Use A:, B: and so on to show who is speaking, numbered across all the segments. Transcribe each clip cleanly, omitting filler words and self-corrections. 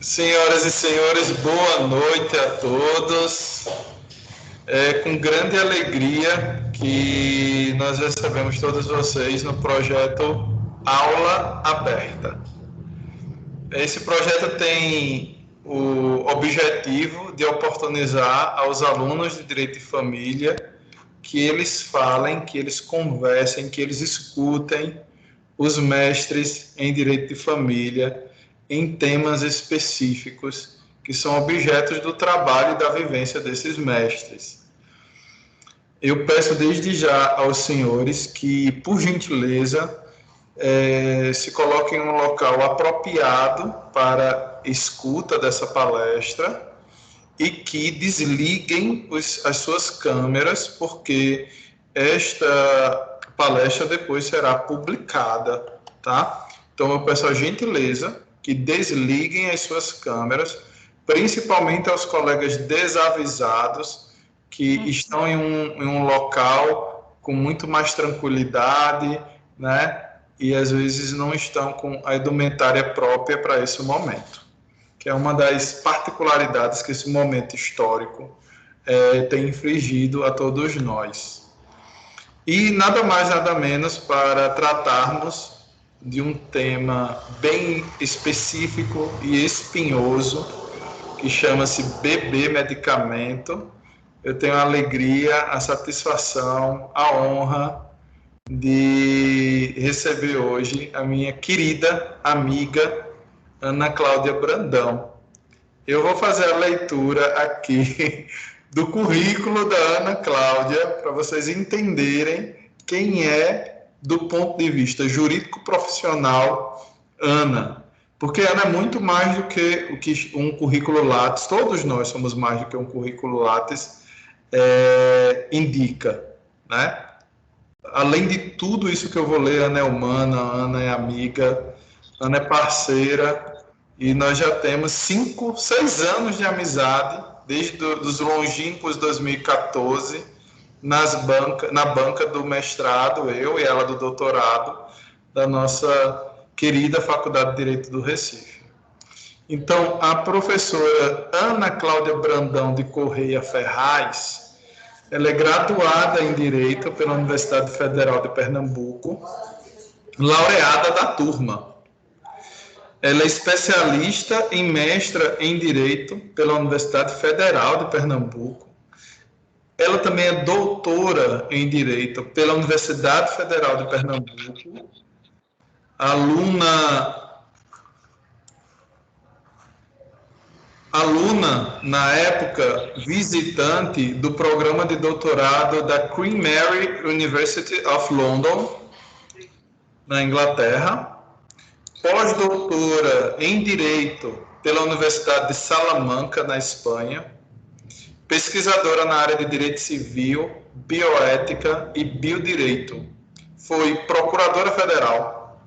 A: Senhoras e senhores, boa noite a todos. É com grande alegria que nós recebemos todos vocês no projeto Aula Aberta. Esse projeto tem o objetivo de oportunizar aos alunos de Direito de Família que eles falem, que eles conversem, que eles escutem os mestres em Direito de Família em temas específicos que são objetos do trabalho e da vivência desses mestres. Eu peço desde já aos senhores que, por gentileza, se coloquem em um local apropriado para escuta dessa palestra e que desliguem as suas câmeras, porque esta palestra depois será publicada, tá? Então eu peço a gentileza que desliguem as suas câmeras, principalmente aos colegas desavisados que estão em um local com muito mais tranquilidade, né? E às vezes não estão com a indumentária própria para esse momento, que é uma das particularidades que esse momento histórico tem infligido a todos nós. E nada mais, nada menos para tratarmos de um tema bem específico e espinhoso, que chama-se bebê medicamento. Eu tenho a alegria, a satisfação, a honra de receber hoje a minha querida amiga Ana Cláudia Brandão. Eu vou fazer a leitura aqui do currículo da Ana Cláudia para vocês entenderem quem é, do ponto de vista jurídico profissional, Ana. Porque Ana é muito mais do que um currículo Lattes, todos nós somos mais do que um currículo Lattes indica, né? Além de tudo isso que eu vou ler, Ana é humana, Ana é amiga, Ana é parceira, e nós já temos 6 anos de amizade, desde os longínquos 2014, na banca do mestrado, eu e ela do doutorado, da nossa querida Faculdade de Direito do Recife. Então, a professora Ana Cláudia Brandão de Correia Ferraz, ela é graduada em Direito pela Universidade Federal de Pernambuco, laureada da turma. Ela é especialista em mestra em Direito pela Universidade Federal de Pernambuco. Ela também é doutora em Direito pela Universidade Federal de Pernambuco, aluna, na época, visitante do programa de doutorado da Queen Mary University of London, na Inglaterra, pós-doutora em Direito pela Universidade de Salamanca, na Espanha, pesquisadora na área de Direito Civil, Bioética e Biodireito. Foi procuradora federal,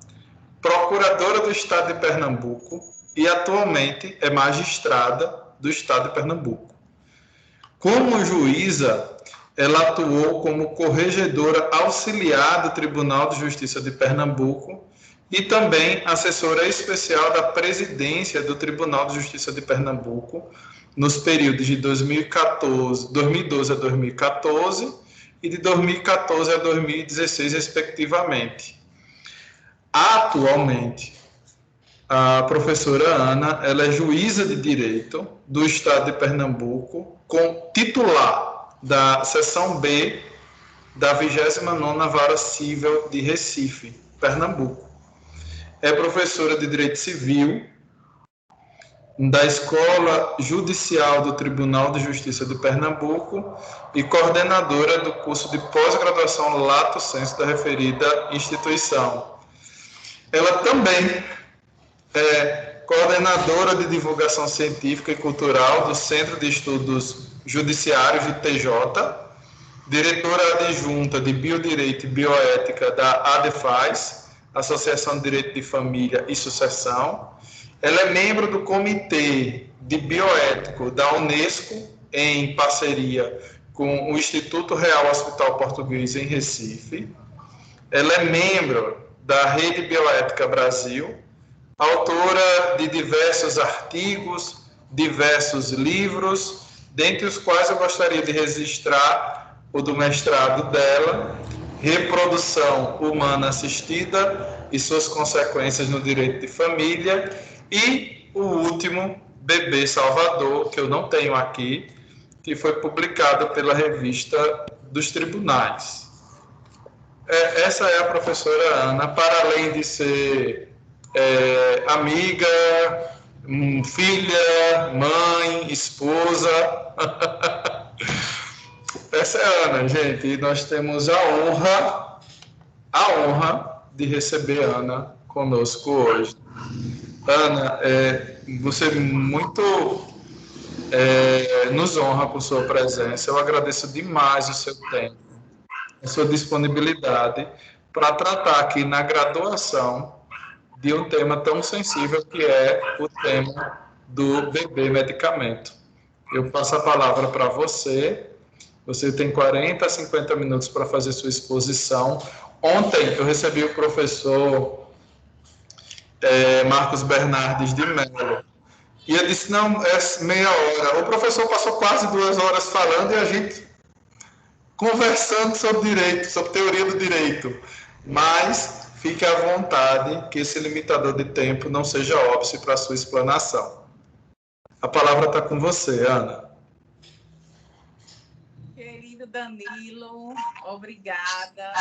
A: procuradora do Estado de Pernambuco e atualmente é magistrada do Estado de Pernambuco. Como juíza, ela atuou como corregedora auxiliar do Tribunal de Justiça de Pernambuco e também assessora especial da presidência do Tribunal de Justiça de Pernambuco nos períodos de 2012 a 2014 e de 2014 a 2016, respectivamente. Atualmente, a professora Ana, ela é juíza de Direito do Estado de Pernambuco, com titular da Seção B da 29ª Vara Civil de Recife, Pernambuco. É professora de Direito Civil da Escola Judicial do Tribunal de Justiça de Pernambuco e coordenadora do curso de pós-graduação Lato Sensu da referida instituição. Ela também é coordenadora de divulgação científica e cultural do Centro de Estudos Judiciários de TJ, diretora adjunta de Biodireito e Bioética da ADEFAS, Associação de Direito de Família e Sucessão. Ela é membro do Comitê de Bioético da Unesco, em parceria com o Instituto Real Hospital Português em Recife. Ela é membro da Rede Bioética Brasil, autora de diversos artigos, diversos livros, dentre os quais eu gostaria de registrar o do mestrado dela, Reprodução Humana Assistida e suas consequências no direito de família, e o último, Bebê Salvador, que eu não tenho aqui, que foi publicado pela Revista dos Tribunais. Essa é a professora Ana, para além de ser amiga, filha, mãe, esposa. Essa é a Ana, gente, e nós temos a honra de receber a Ana conosco hoje. Ana, você muito nos honra com sua presença. Eu agradeço demais o seu tempo, a sua disponibilidade para tratar aqui na graduação de um tema tão sensível que é o tema do bebê medicamento. Eu passo a palavra para você. Você tem 40 a 50 minutos para fazer sua exposição. Ontem eu recebi o professor Marcos Bernardes de Mello. E ele disse, não, é meia hora. O professor passou quase 2 horas falando e a gente conversando sobre direito, sobre teoria do direito. Mas fique à vontade que esse limitador de tempo não seja óbvio para a sua explanação. A palavra está com você, Ana.
B: Querido Danilo, obrigada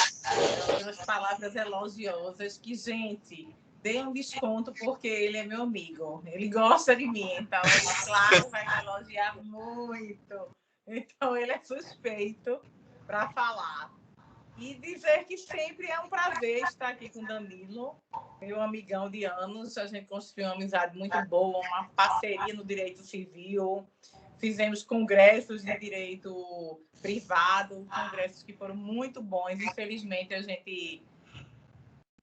B: pelas palavras elogiosas. Que, gente, dê um desconto porque ele é meu amigo. Ele gosta de mim, então ele, claro, vai me elogiar muito. Então, ele é suspeito para falar. E dizer que sempre é um prazer estar aqui com o Danilo, meu amigão de anos. A gente construiu uma amizade muito boa, uma parceria no direito civil. Fizemos congressos de direito privado, congressos que foram muito bons. Infelizmente, a gente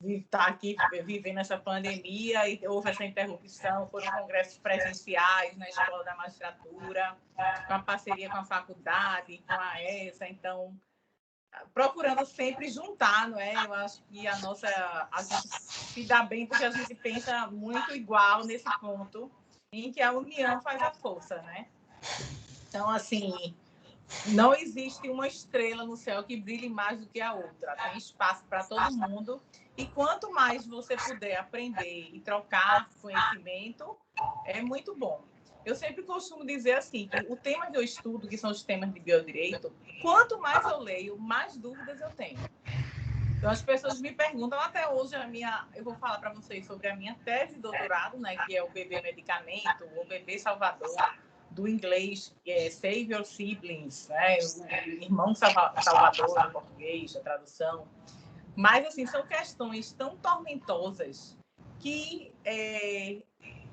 B: está aqui vivendo essa pandemia e houve essa interrupção. Foram congressos presenciais na Escola da Magistratura, com a parceria com a faculdade, com a ESA. Então, procurando sempre juntar, não é? Eu acho que a gente se dá bem porque a gente pensa muito igual nesse ponto em que a união faz a força, né? Então, assim, não existe uma estrela no céu que brilhe mais do que a outra. Tem espaço para todo mundo. E quanto mais você puder aprender e trocar conhecimento, é muito bom. Eu sempre costumo dizer assim, que o tema que eu estudo, que são os temas de biodireito, quanto mais eu leio, mais dúvidas eu tenho. Então, as pessoas me perguntam, até hoje, eu vou falar para vocês sobre a minha tese de doutorado, né, que é o bebê medicamento, o bebê salvador, do inglês, que é Save Your Siblings, né, o irmão salvador em português, a tradução. Mas, assim, são questões tão tormentosas que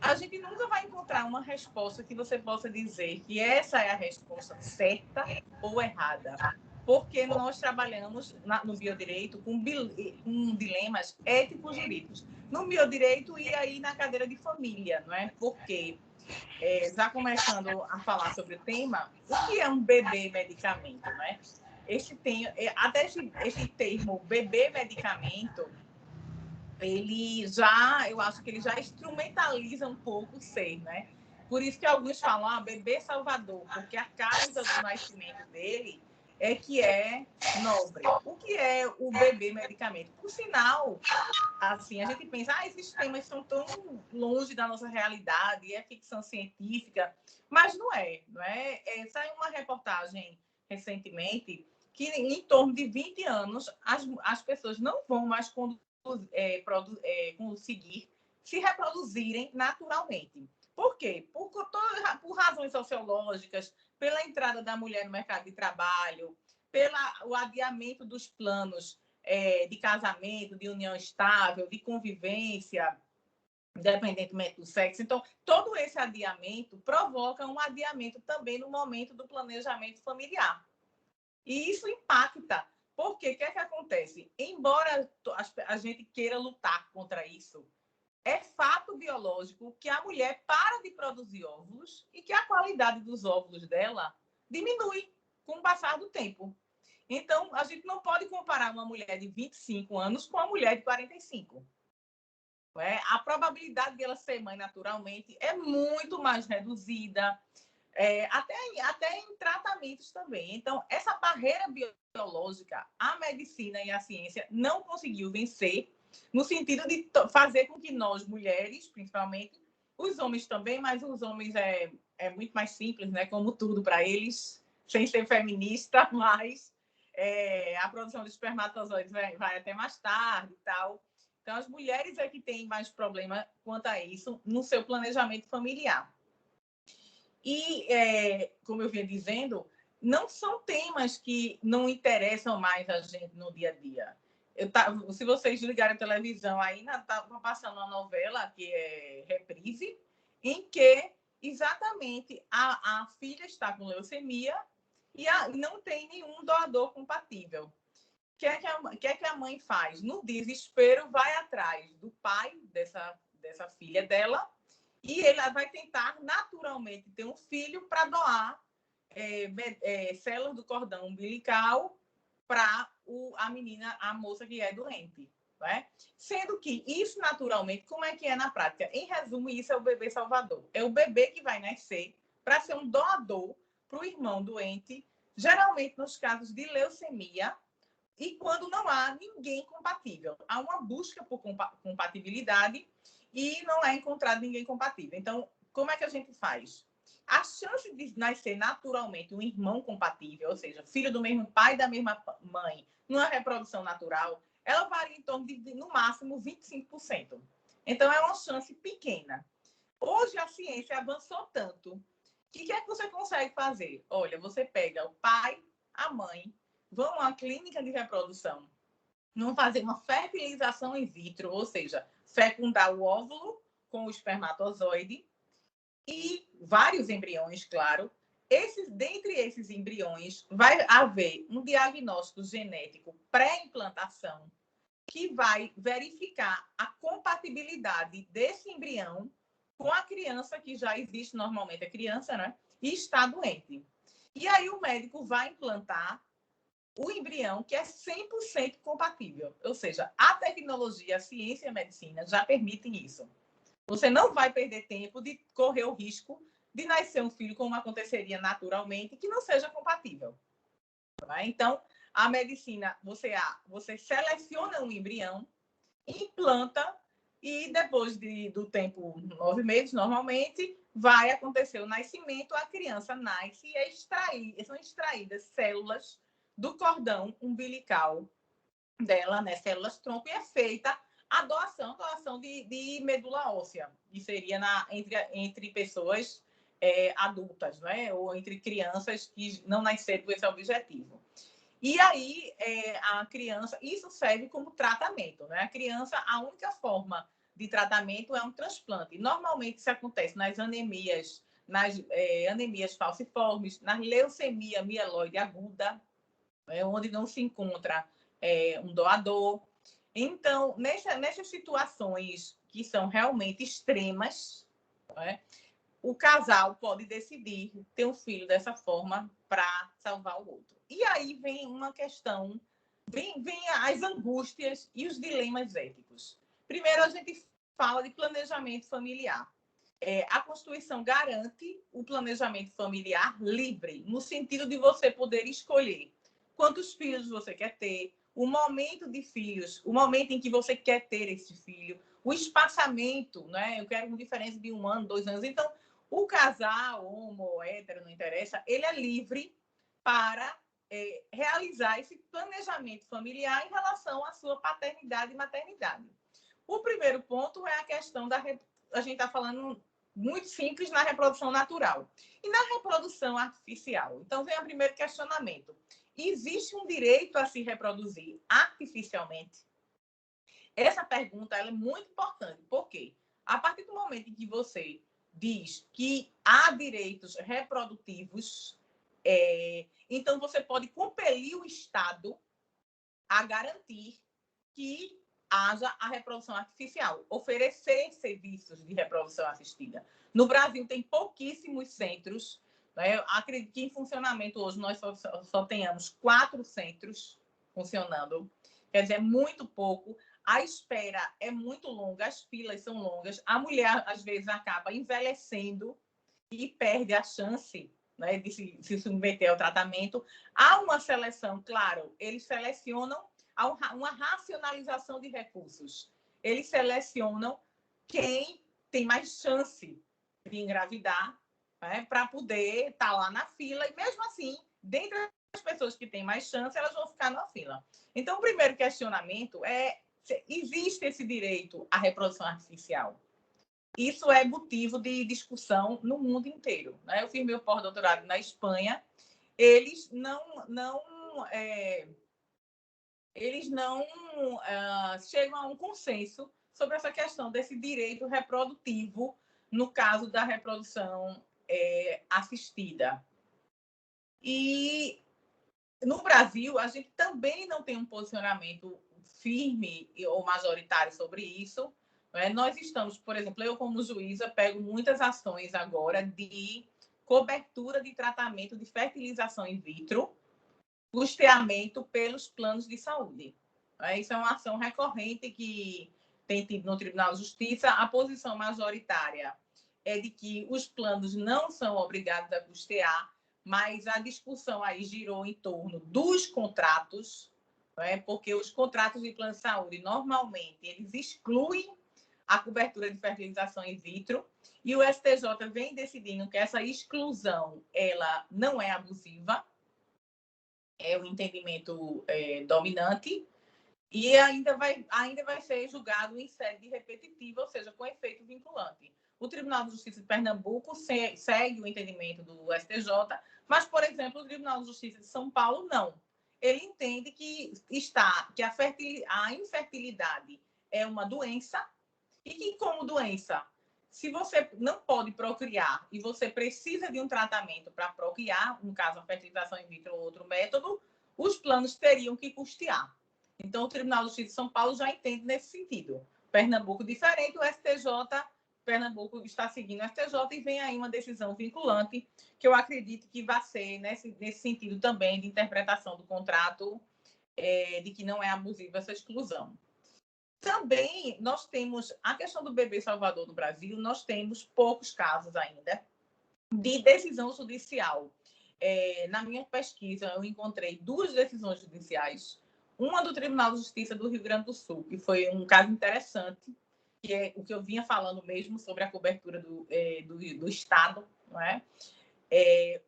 B: a gente nunca vai encontrar uma resposta que você possa dizer que essa é a resposta certa ou errada. Porque nós trabalhamos no biodireito com dilemas éticos-jurídicos. No biodireito e aí na cadeira de família, não é? Porque, já começando a falar sobre o tema, o que é um bebê medicamento, não é? Até esse termo bebê medicamento, eu acho que ele já instrumentaliza um pouco o ser, né? Por isso que alguns falam, bebê salvador, porque a causa do nascimento dele é que é nobre. O que é o bebê medicamento? Por sinal, assim, a gente pensa, esses temas são tão longe da nossa realidade, é ficção científica, mas não é, não é? Saiu uma reportagem recentemente que em torno de 20 anos as pessoas não vão mais conseguir se reproduzirem naturalmente. Por quê? Por razões sociológicas, pela entrada da mulher no mercado de trabalho, pelo adiamento dos planos de casamento, de união estável, de convivência, independentemente do sexo. Então, todo esse adiamento provoca um adiamento também no momento do planejamento familiar. E isso impacta. Porque o que é que acontece? Embora a gente queira lutar contra isso, é fato biológico que a mulher para de produzir óvulos e que a qualidade dos óvulos dela diminui com o passar do tempo. Então, a gente não pode comparar uma mulher de 25 anos com uma mulher de 45. né? A probabilidade de ela ser mãe naturalmente é muito mais reduzida, até em tratamentos também. Então, essa barreira biológica, a medicina e a ciência não conseguiu vencer, no sentido de fazer com que nós, mulheres, principalmente, os homens também, mas os homens é muito mais simples, né? Como tudo para eles, sem ser feminista, mas a produção de espermatozoides vai até mais tarde e tal. Então, as mulheres é que têm mais problema quanto a isso no seu planejamento familiar. E, como eu vinha dizendo, não são temas que não interessam mais a gente no dia a dia. Se vocês ligarem a televisão, aí estava passando uma novela que é Reprise, em que exatamente a filha está com leucemia e não tem nenhum doador compatível. O que é que a mãe faz? No desespero, vai atrás do pai dessa filha dela e ela vai tentar naturalmente ter um filho para doar células do cordão umbilical para a menina, a moça que é doente. Né? Sendo que isso naturalmente, como é que é na prática? Em resumo, isso é o bebê salvador. É o bebê que vai nascer para ser um doador para o irmão doente, geralmente nos casos de leucemia, e quando não há ninguém compatível. Há uma busca por compatibilidade e não é encontrado ninguém compatível. Então, como é que a gente faz? A chance de nascer naturalmente um irmão compatível, ou seja, filho do mesmo pai e da mesma mãe, numa reprodução natural, ela varia em torno de, no máximo, 25%. Então, é uma chance pequena. Hoje, a ciência avançou tanto. O que é que você consegue fazer? Olha, você pega o pai, a mãe, vão à clínica de reprodução, vão fazer uma fertilização in vitro, ou seja, fecundar o óvulo com o espermatozoide e vários embriões, claro. Dentre esses embriões, vai haver um diagnóstico genético pré-implantação que vai verificar a compatibilidade desse embrião com a criança que já existe, normalmente a criança, né? E está doente. E aí o médico vai implantar o embrião que é 100% compatível. Ou seja, a tecnologia, a ciência e a medicina já permitem isso. Você não vai perder tempo de correr o risco de nascer um filho como aconteceria naturalmente, que não seja compatível. Tá? Então, a medicina, você seleciona um embrião, implanta e depois do tempo, 9 meses, normalmente, vai acontecer o nascimento, a criança nasce e são extraídas células do cordão umbilical dela, né, células tronco, e é feita a doação de medula óssea, que seria entre pessoas adultas, né, ou entre crianças que não nasceram com esse objetivo. E aí, a criança, isso serve como tratamento, né? A criança, a única forma de tratamento é um transplante. Normalmente, isso acontece nas anemias, anemias falciformes, na leucemia mieloide aguda, onde não se encontra um doador. Então, nessas situações que são realmente extremas, né, o casal pode decidir ter um filho dessa forma para salvar o outro. E aí vem uma questão, vem as angústias e os dilemas éticos. Primeiro, a gente fala de planejamento familiar. A Constituição garante o planejamento familiar livre, no sentido de você poder escolher quantos filhos você quer ter, o momento de filhos, o momento em que você quer ter esse filho, o espaçamento, né? Eu quero uma diferença de 1 ano, 2 anos. Então, o casal, homo ou hétero, não interessa, ele é livre para realizar esse planejamento familiar em relação à sua paternidade e maternidade. O primeiro ponto é a questão a gente está falando muito simples na reprodução natural. E na reprodução artificial? Então, vem o primeiro questionamento. Existe um direito a se reproduzir artificialmente? Essa pergunta ela é muito importante. Por quê? A partir do momento em que você diz que há direitos reprodutivos, então você pode compelir o Estado a garantir que haja a reprodução artificial, oferecer serviços de reprodução assistida. No Brasil, tem pouquíssimos centros. Né? Eu acredito que em funcionamento hoje nós só tenhamos 4 centros funcionando. Quer dizer, é muito pouco. a espera é muito longa, as filas são longas, a mulher, às vezes, acaba envelhecendo e perde a chance, né, de se submeter ao tratamento. Há uma seleção, claro, eles selecionam uma racionalização de recursos. Eles selecionam quem tem mais chance de engravidar, né, para poder estar lá na fila, e mesmo assim, dentre as pessoas que têm mais chance, elas vão ficar na fila. Então, o primeiro questionamento é: existe esse direito à reprodução artificial? Isso é motivo de discussão no mundo inteiro, né? Eu fiz meu pós-doutorado na Espanha, eles não chegam a um consenso sobre essa questão desse direito reprodutivo no caso da reprodução assistida. E no Brasil, a gente também não tem um posicionamento firme ou majoritário sobre isso. Né? Nós estamos, por exemplo, eu como juíza pego muitas ações agora de cobertura de tratamento de fertilização in vitro, custeamento pelos planos de saúde. Isso é uma ação recorrente que tem tido no Tribunal de Justiça. A posição majoritária é de que os planos não são obrigados a custear, mas a discussão aí girou em torno dos contratos, né? Porque os contratos de plano de saúde, normalmente, eles excluem a cobertura de fertilização in vitro, e o STJ vem decidindo que essa exclusão ela não é abusiva, é o entendimento dominante, e ainda vai ser julgado em sede repetitiva, ou seja, com efeito vinculante. O Tribunal de Justiça de Pernambuco segue o entendimento do STJ, mas, por exemplo, o Tribunal de Justiça de São Paulo não. Ele entende que a infertilidade é uma doença e que, como doença, se você não pode procriar e você precisa de um tratamento para procriar, no caso a fertilização in vitro ou outro método, os planos teriam que custear. Então, o Tribunal de Justiça de São Paulo já entende nesse sentido. Pernambuco diferente, o STJ, Pernambuco está seguindo o STJ e vem aí uma decisão vinculante, que eu acredito que vai ser nesse sentido também de interpretação do contrato, de que não é abusiva essa exclusão. Também nós temos a questão do bebê salvador no Brasil, nós temos poucos casos ainda de decisão judicial. Na minha pesquisa, eu encontrei 2 decisões judiciais, uma do Tribunal de Justiça do Rio Grande do Sul, que foi um caso interessante, que é o que eu vinha falando mesmo sobre a cobertura do Estado, não é?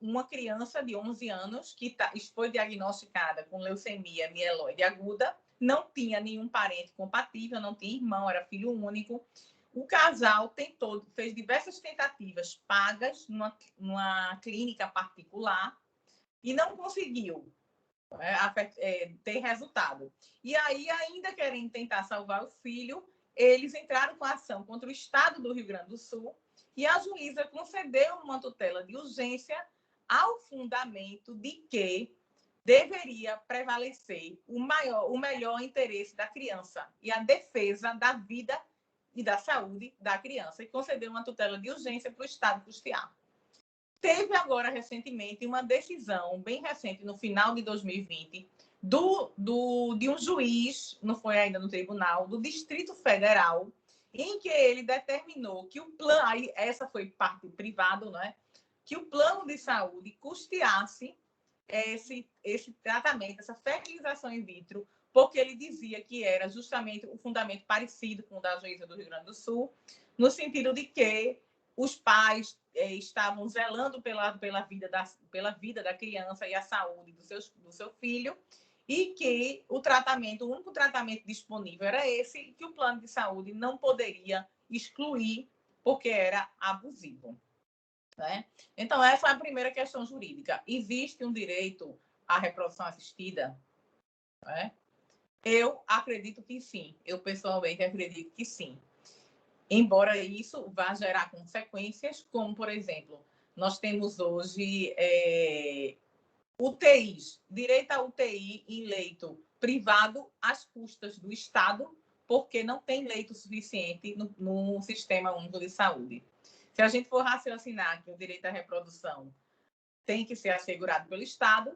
B: Uma criança de 11 anos que foi diagnosticada com leucemia mieloide aguda, não tinha nenhum parente compatível, não tinha irmão, era filho único. O casal fez diversas tentativas pagas numa clínica particular e não conseguiu ter resultado. E aí, ainda querendo tentar salvar o filho, eles entraram com a ação contra o Estado do Rio Grande do Sul e a juíza concedeu uma tutela de urgência ao fundamento de que deveria prevalecer o melhor interesse da criança e a defesa da vida e da saúde da criança, e concedeu uma tutela de urgência para o Estado custear. Teve agora, recentemente, uma decisão, bem recente, no final de 2020, de um juiz, não foi ainda no tribunal, do Distrito Federal, em que ele determinou que o plano, aí essa foi parte privada, né, que o plano de saúde custeasse esse tratamento, essa fertilização in vitro, porque ele dizia que era justamente o fundamento parecido com o da juíza do Rio Grande do Sul, no sentido de que os pais estavam zelando pela vida da criança e a saúde do seu filho, e que o único tratamento disponível era esse, que o plano de saúde não poderia excluir, porque era abusivo. Né? Então, essa é a primeira questão jurídica. Existe um direito à reprodução assistida? Né? Eu acredito que sim. Eu, pessoalmente, acredito que sim. Embora isso vá gerar consequências, como, por exemplo, nós temos hoje UTIs, direito à UTI em leito privado às custas do Estado, porque não tem leito suficiente no Sistema Único de Saúde. Se a gente for raciocinar que o direito à reprodução tem que ser assegurado pelo Estado,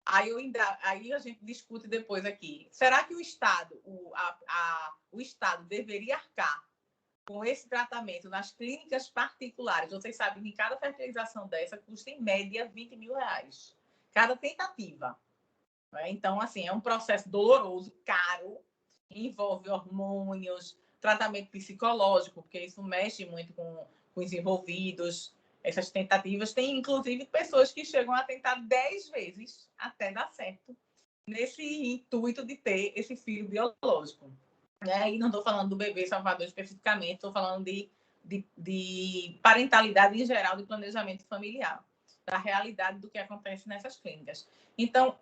B: Aí a gente discute depois aqui. Será que o Estado, o Estado deveria arcar com esse tratamento nas clínicas particulares? Vocês sabem que cada fertilização dessa custa, em média, R$20 mil. Cada tentativa. Né? Então, assim, é um processo doloroso, caro, envolve hormônios, tratamento psicológico, porque isso mexe muito com os envolvidos. Essas tentativas, tem inclusive pessoas que chegam a tentar 10 vezes até dar certo, nesse intuito de ter esse filho biológico. E não estou falando do bebê Salvador especificamente, estou falando de parentalidade em geral, de planejamento familiar, da realidade do que acontece nessas clínicas. Então,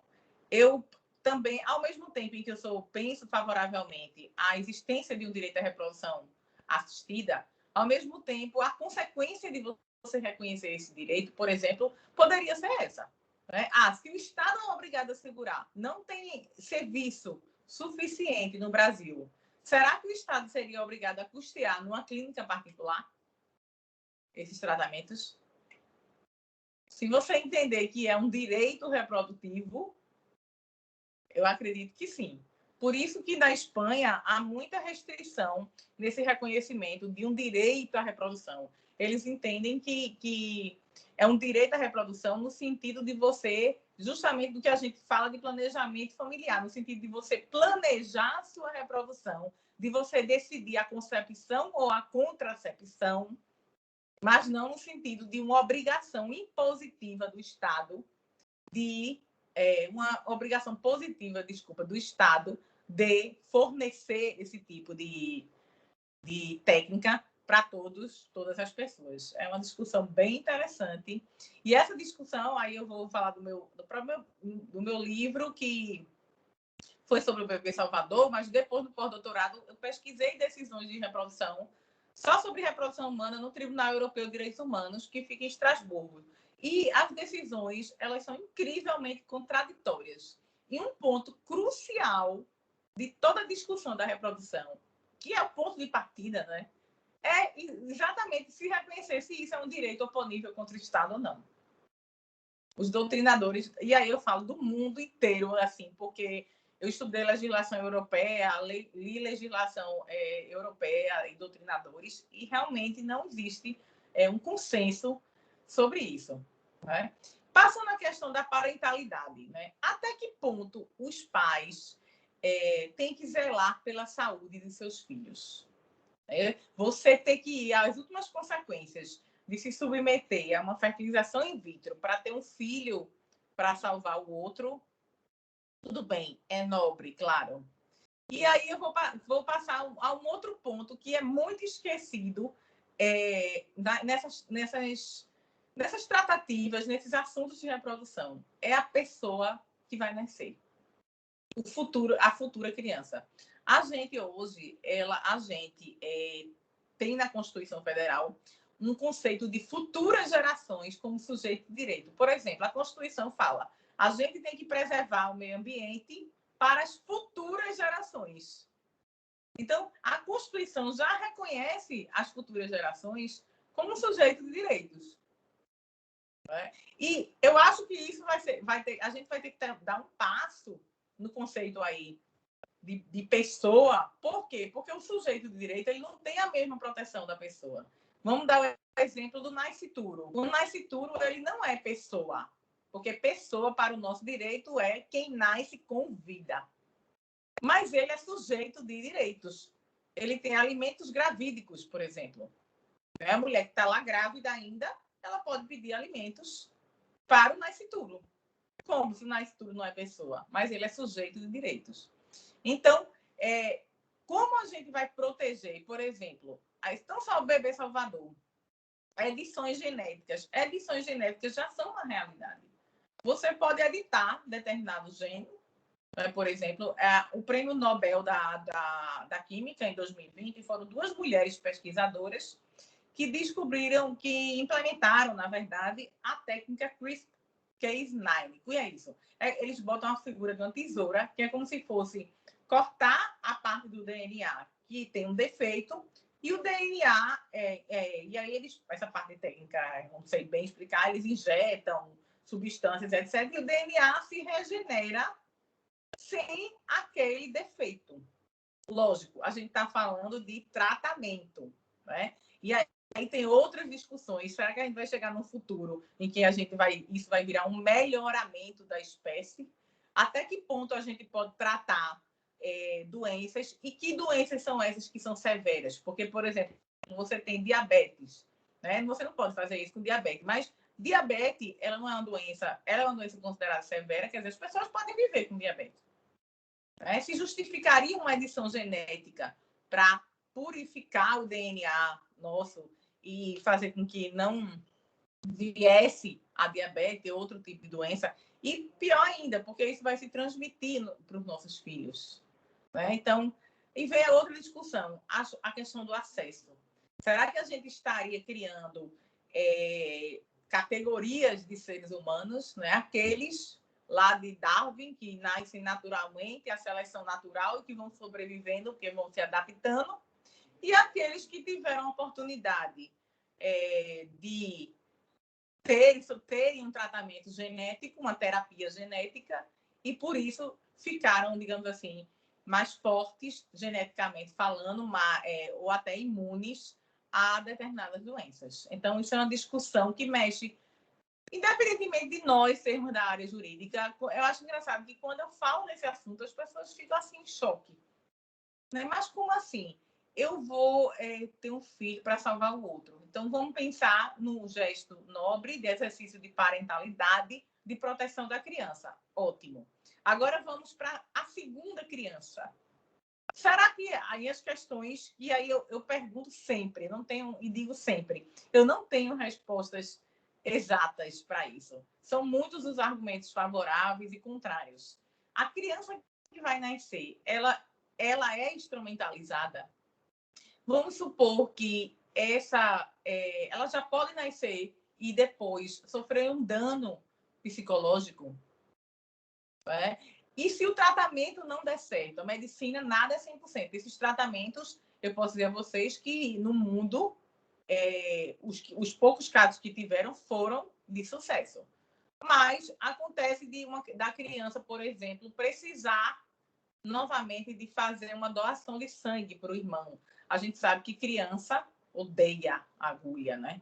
B: eu também, ao mesmo tempo em que penso favoravelmente à existência de um direito à reprodução assistida, ao mesmo tempo, a consequência de você reconhecer esse direito, por exemplo, poderia ser essa. Né? Se o Estado é obrigado a segurar, não tem serviço suficiente no Brasil, será que o Estado seria obrigado a custear numa clínica particular esses tratamentos? Se você entender que é um direito reprodutivo, eu acredito que sim. Por isso que na Espanha há muita restrição nesse reconhecimento de um direito à reprodução. Eles entendem que é um direito à reprodução no sentido de você, justamente do que a gente fala de planejamento familiar, no sentido de você planejar a sua reprodução, de você decidir a concepção ou a contracepção, mas não no sentido de uma obrigação impositiva do Estado uma obrigação positiva, do Estado de fornecer esse tipo de técnica para todas as pessoas. É uma discussão bem interessante. E essa discussão, aí eu vou falar do meu livro, que foi sobre o bebê Salvador, mas depois do pós-doutorado eu pesquisei decisões de reprodução só sobre reprodução humana no Tribunal Europeu de Direitos Humanos, que fica em Estrasburgo. E as decisões, elas são incrivelmente contraditórias. E um ponto crucial de toda a discussão da reprodução, que é o ponto de partida, né, é exatamente se reconhecer se isso é um direito oponível contra o Estado ou não. Os doutrinadores, e aí eu falo do mundo inteiro, assim, porque eu estudei legislação europeia, li legislação europeia e doutrinadores, e realmente não existe um consenso sobre isso. Né? Passando à questão da parentalidade, né? Até que ponto os pais têm que zelar pela saúde de seus filhos? Você ter que ir às últimas consequências de se submeter a uma fertilização in vitro para ter um filho para salvar o outro, tudo bem, é nobre, claro. E aí eu vou passar a um outro ponto que é muito esquecido nessas tratativas, nesses assuntos de reprodução. É a pessoa que vai nascer. A futura criança. A gente hoje, tem na Constituição Federal um conceito de futuras gerações como sujeito de direito. Por exemplo, a Constituição fala: a gente tem que preservar o meio ambiente para as futuras gerações. Então, a Constituição já reconhece as futuras gerações como sujeito de direitos. Né? E eu acho que isso a gente vai ter que dar um passo no conceito aí de pessoa. Por quê? Porque o sujeito de direito ele não tem a mesma proteção da pessoa. Vamos dar o exemplo do nascituro. O nascituro ele não é pessoa, porque pessoa para o nosso direito é quem nasce com vida. Mas ele é sujeito de direitos. Ele tem alimentos gravídicos, por exemplo. A mulher que está lá grávida ainda, ela pode pedir alimentos para o nascituro. Como se o nascituro não é pessoa, mas ele é sujeito de direitos. Então, como a gente vai proteger, por exemplo, não só o bebê Salvador, edições genéticas. Edições genéticas já são uma realidade. Você pode editar determinado gene. Por exemplo, o Prêmio Nobel da Química, em 2020, foram 2 mulheres pesquisadoras que descobriram, que implementaram, na verdade, a técnica CRISPR-Cas9. O que é isso? Eles botam a figura de uma tesoura, que é como se fosse cortar a parte do DNA que tem um defeito, e o DNA, e aí essa parte técnica, não sei bem explicar, eles injetam substâncias, etc. E o DNA se regenera sem aquele defeito. Lógico, a gente está falando de tratamento, né? E aí tem outras discussões. Será que a gente vai chegar num futuro em que isso vai virar um melhoramento da espécie? Até que ponto a gente pode tratar doenças? E que doenças são essas que são severas? Porque, por exemplo, você tem diabetes, né? Você não pode fazer isso com diabetes, mas diabetes, ela não é uma doença, ela é uma doença considerada severa, quer dizer, as pessoas podem viver com diabetes. Se justificaria uma edição genética para purificar o DNA nosso e fazer com que não viesse a diabetes ou outro tipo de doença. E pior ainda, porque isso vai se transmitir para os nossos filhos. Né? Então, e vem a outra discussão, a questão do acesso. Será que a gente estaria criando categorias de seres humanos, né? Aqueles lá de Darwin, que nascem naturalmente, a seleção natural, e que vão sobrevivendo, que vão se adaptando, e aqueles que tiveram a oportunidade de terem um tratamento genético, uma terapia genética, e por isso ficaram, digamos assim, mais fortes, geneticamente falando, ou até imunes a determinadas doenças. Então, isso é uma discussão que mexe. Independentemente de nós sermos da área jurídica, eu acho engraçado que quando eu falo nesse assunto, as pessoas ficam assim em choque. Né? Mas como assim? Eu vou ter um filho para salvar o outro. Então, vamos pensar num gesto nobre de exercício de parentalidade, de proteção da criança. Ótimo. Agora vamos para a segunda criança. Será que aí as questões, e aí eu pergunto sempre, não tenho, e digo sempre, eu não tenho respostas exatas para isso. São muitos os argumentos favoráveis e contrários. A criança que vai nascer, ela é instrumentalizada? Vamos supor que ela já pode nascer e depois sofrer um dano psicológico, né? E se o tratamento não der certo? A medicina nada é 100%. Esses tratamentos, eu posso dizer a vocês que no mundo, os poucos casos que tiveram foram de sucesso. Mas acontece da criança, por exemplo, precisar novamente de fazer uma doação de sangue para o irmão. A gente sabe que criança odeia agulha, né?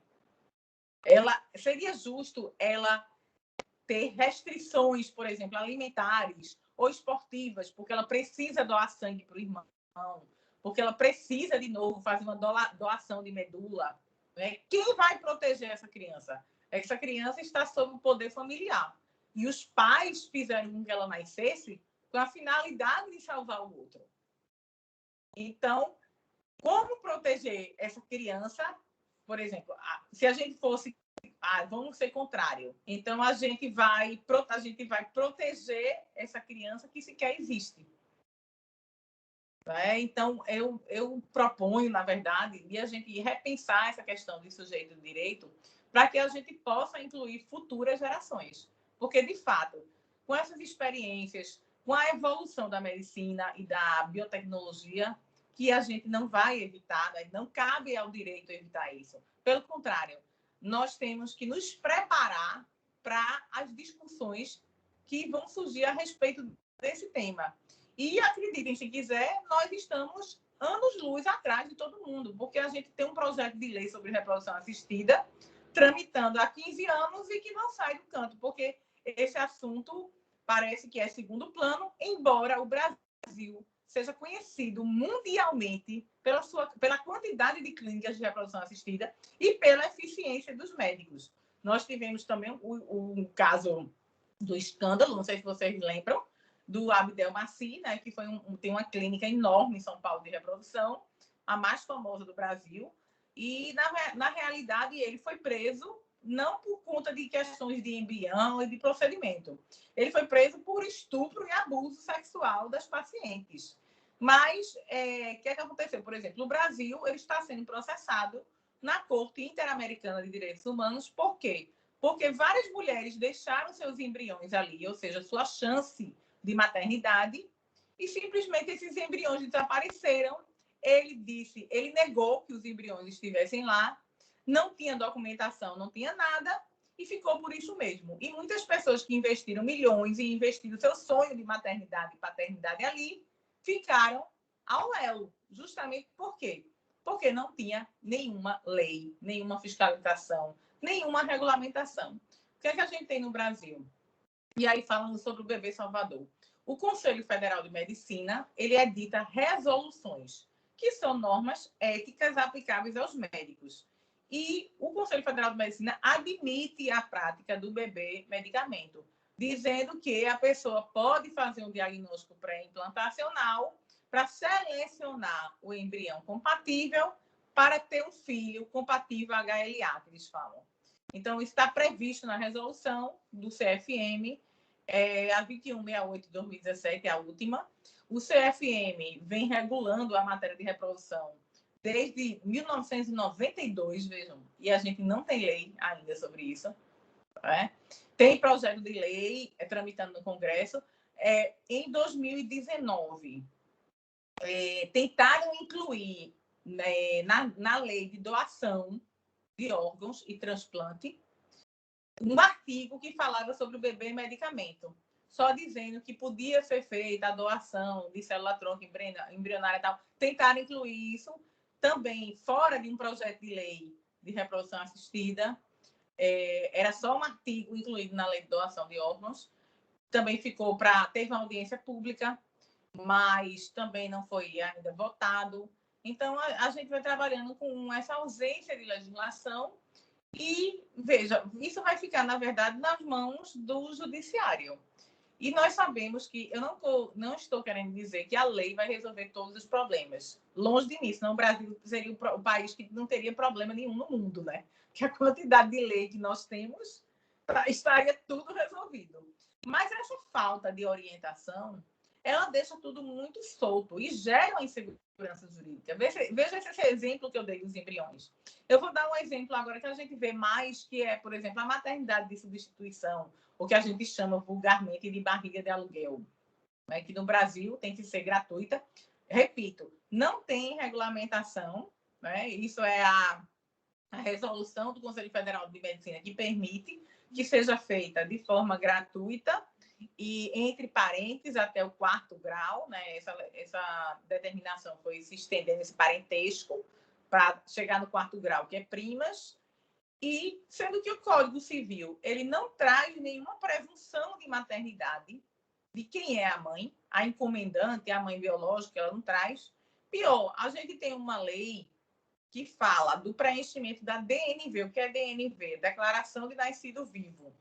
B: Seria justo ela ter restrições, por exemplo, alimentares ou esportivas, porque ela precisa doar sangue para o irmão, porque ela precisa, de novo, fazer uma doação de medula. Né? Quem vai proteger essa criança? Essa criança está sob o poder familiar. E os pais fizeram com que ela nascesse com a finalidade de salvar o outro. Então, como proteger essa criança? Por exemplo, se a gente fosse vamos ser contrário. Então, a gente vai proteger essa criança que sequer existe. Então, eu proponho, na verdade, de a gente repensar essa questão de sujeito de direito para que a gente possa incluir futuras gerações. Porque, de fato, com essas experiências, com a evolução da medicina e da biotecnologia, que a gente não vai evitar, né? Não cabe ao direito evitar isso. Pelo contrário, nós temos que nos preparar para as discussões que vão surgir a respeito desse tema. E acreditem, se quiser, nós estamos anos-luz atrás de todo mundo, porque a gente tem um projeto de lei sobre reprodução assistida tramitando há 15 anos e que não sai do canto, porque esse assunto parece que é segundo plano, embora o Brasil seja conhecido mundialmente pela quantidade de clínicas de reprodução assistida e pela eficiência dos médicos. Nós tivemos também o caso do escândalo, não sei se vocês lembram, do Abdel Maci, né, que tem uma clínica enorme em São Paulo de reprodução, a mais famosa do Brasil, e, na realidade, ele foi preso não por conta de questões de embrião e de procedimento. Ele foi preso por estupro e abuso sexual das pacientes. Mas, o que é que aconteceu? Por exemplo, no Brasil, ele está sendo processado na Corte Interamericana de Direitos Humanos. Por quê? Porque várias mulheres deixaram seus embriões ali, ou seja, sua chance de maternidade, e simplesmente esses embriões desapareceram. Ele negou que os embriões estivessem lá, não tinha documentação, não tinha nada, e ficou por isso mesmo. E muitas pessoas que investiram milhões e investiram seu sonho de maternidade e paternidade ali, ficaram ao léu. Justamente por quê? Porque não tinha nenhuma lei, nenhuma fiscalização, nenhuma regulamentação. O que é que a gente tem no Brasil? E aí, falando sobre o bebê Salvador. O Conselho Federal de Medicina, ele edita resoluções, que são normas éticas aplicáveis aos médicos. E o Conselho Federal de Medicina admite a prática do bebê medicamento, dizendo que a pessoa pode fazer um diagnóstico pré-implantacional para selecionar o embrião compatível para ter um filho compatível a HLA, que eles falam. Então, isso está previsto na resolução do CFM, a 2168 de 2017, a última. O CFM vem regulando a matéria de reprodução desde 1992, vejam, e a gente não tem lei ainda sobre isso. Né? Tem projeto de lei tramitando no Congresso. Em 2019, tentaram incluir na lei de doação de órgãos e transplante um artigo que falava sobre o bebê medicamento, só dizendo que podia ser feita a doação de célula-tronco embrionária e tal. Tentaram incluir isso também fora de um projeto de lei de reprodução assistida. Era só um artigo incluído na lei de doação de órgãos. Também teve uma audiência pública, mas também não foi ainda votado. Então, a gente vai trabalhando com essa ausência de legislação e, veja, isso vai ficar, na verdade, nas mãos do judiciário. E nós sabemos que, eu não estou querendo dizer que a lei vai resolver todos os problemas. Longe de mim, senão o Brasil seria o país que não teria problema nenhum no mundo, né? Que a quantidade de lei que nós temos estaria tudo resolvido. Mas essa falta de orientação, ela deixa tudo muito solto e gera uma insegurança jurídica. Veja esse exemplo que eu dei dos embriões. Eu vou dar um exemplo agora que a gente vê mais, que é, por exemplo, a maternidade de substituição, o que a gente chama vulgarmente de barriga de aluguel, né? Que no Brasil tem que ser gratuita. Repito, não tem regulamentação, né? Isso é a resolução do Conselho Federal de Medicina que permite que seja feita de forma gratuita e entre parentes até o 4º grau, né? Essa determinação foi se estendendo esse parentesco para chegar no 4º grau, que é primas, e sendo que o Código Civil ele não traz nenhuma presunção de maternidade de quem é a mãe, a encomendante, a mãe biológica, ela não traz. Pior, a gente tem uma lei que fala do preenchimento da DNV. O que é DNV? Declaração de Nascido Vivo,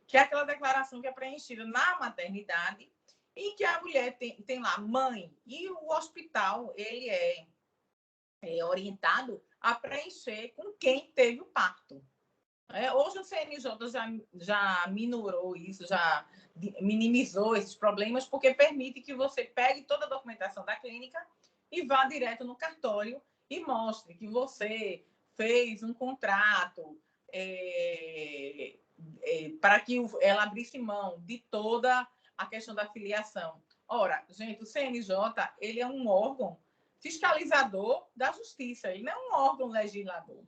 B: que é aquela declaração que é preenchida na maternidade e que a mulher tem lá mãe, e o hospital ele é orientado a preencher com quem teve o parto. Hoje o CNJ já minorou isso, já minimizou esses problemas, porque permite que você pegue toda a documentação da clínica e vá direto no cartório e mostre que você fez um contrato para que ela abrisse mão de toda a questão da filiação. Ora, gente, o CNJ ele é um órgão fiscalizador da justiça, ele não é um órgão legislador.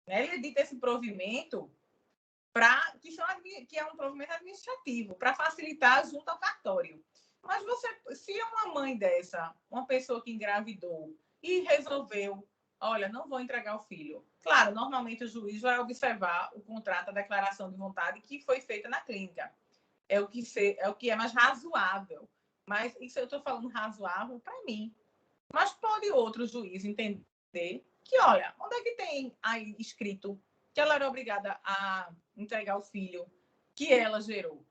B: Ele edita esse provimento que é um provimento administrativo, para facilitar junto ao cartório. Mas se uma mãe dessa, uma pessoa que engravidou e resolveu, olha, não vou entregar o filho. Claro, normalmente o juiz vai observar o contrato, a declaração de vontade que foi feita na clínica. É o que é mais razoável. Mas isso eu estou falando razoável para mim. Mas pode outro juiz entender que, olha, onde é que tem aí escrito que ela era obrigada a entregar o filho que ela gerou?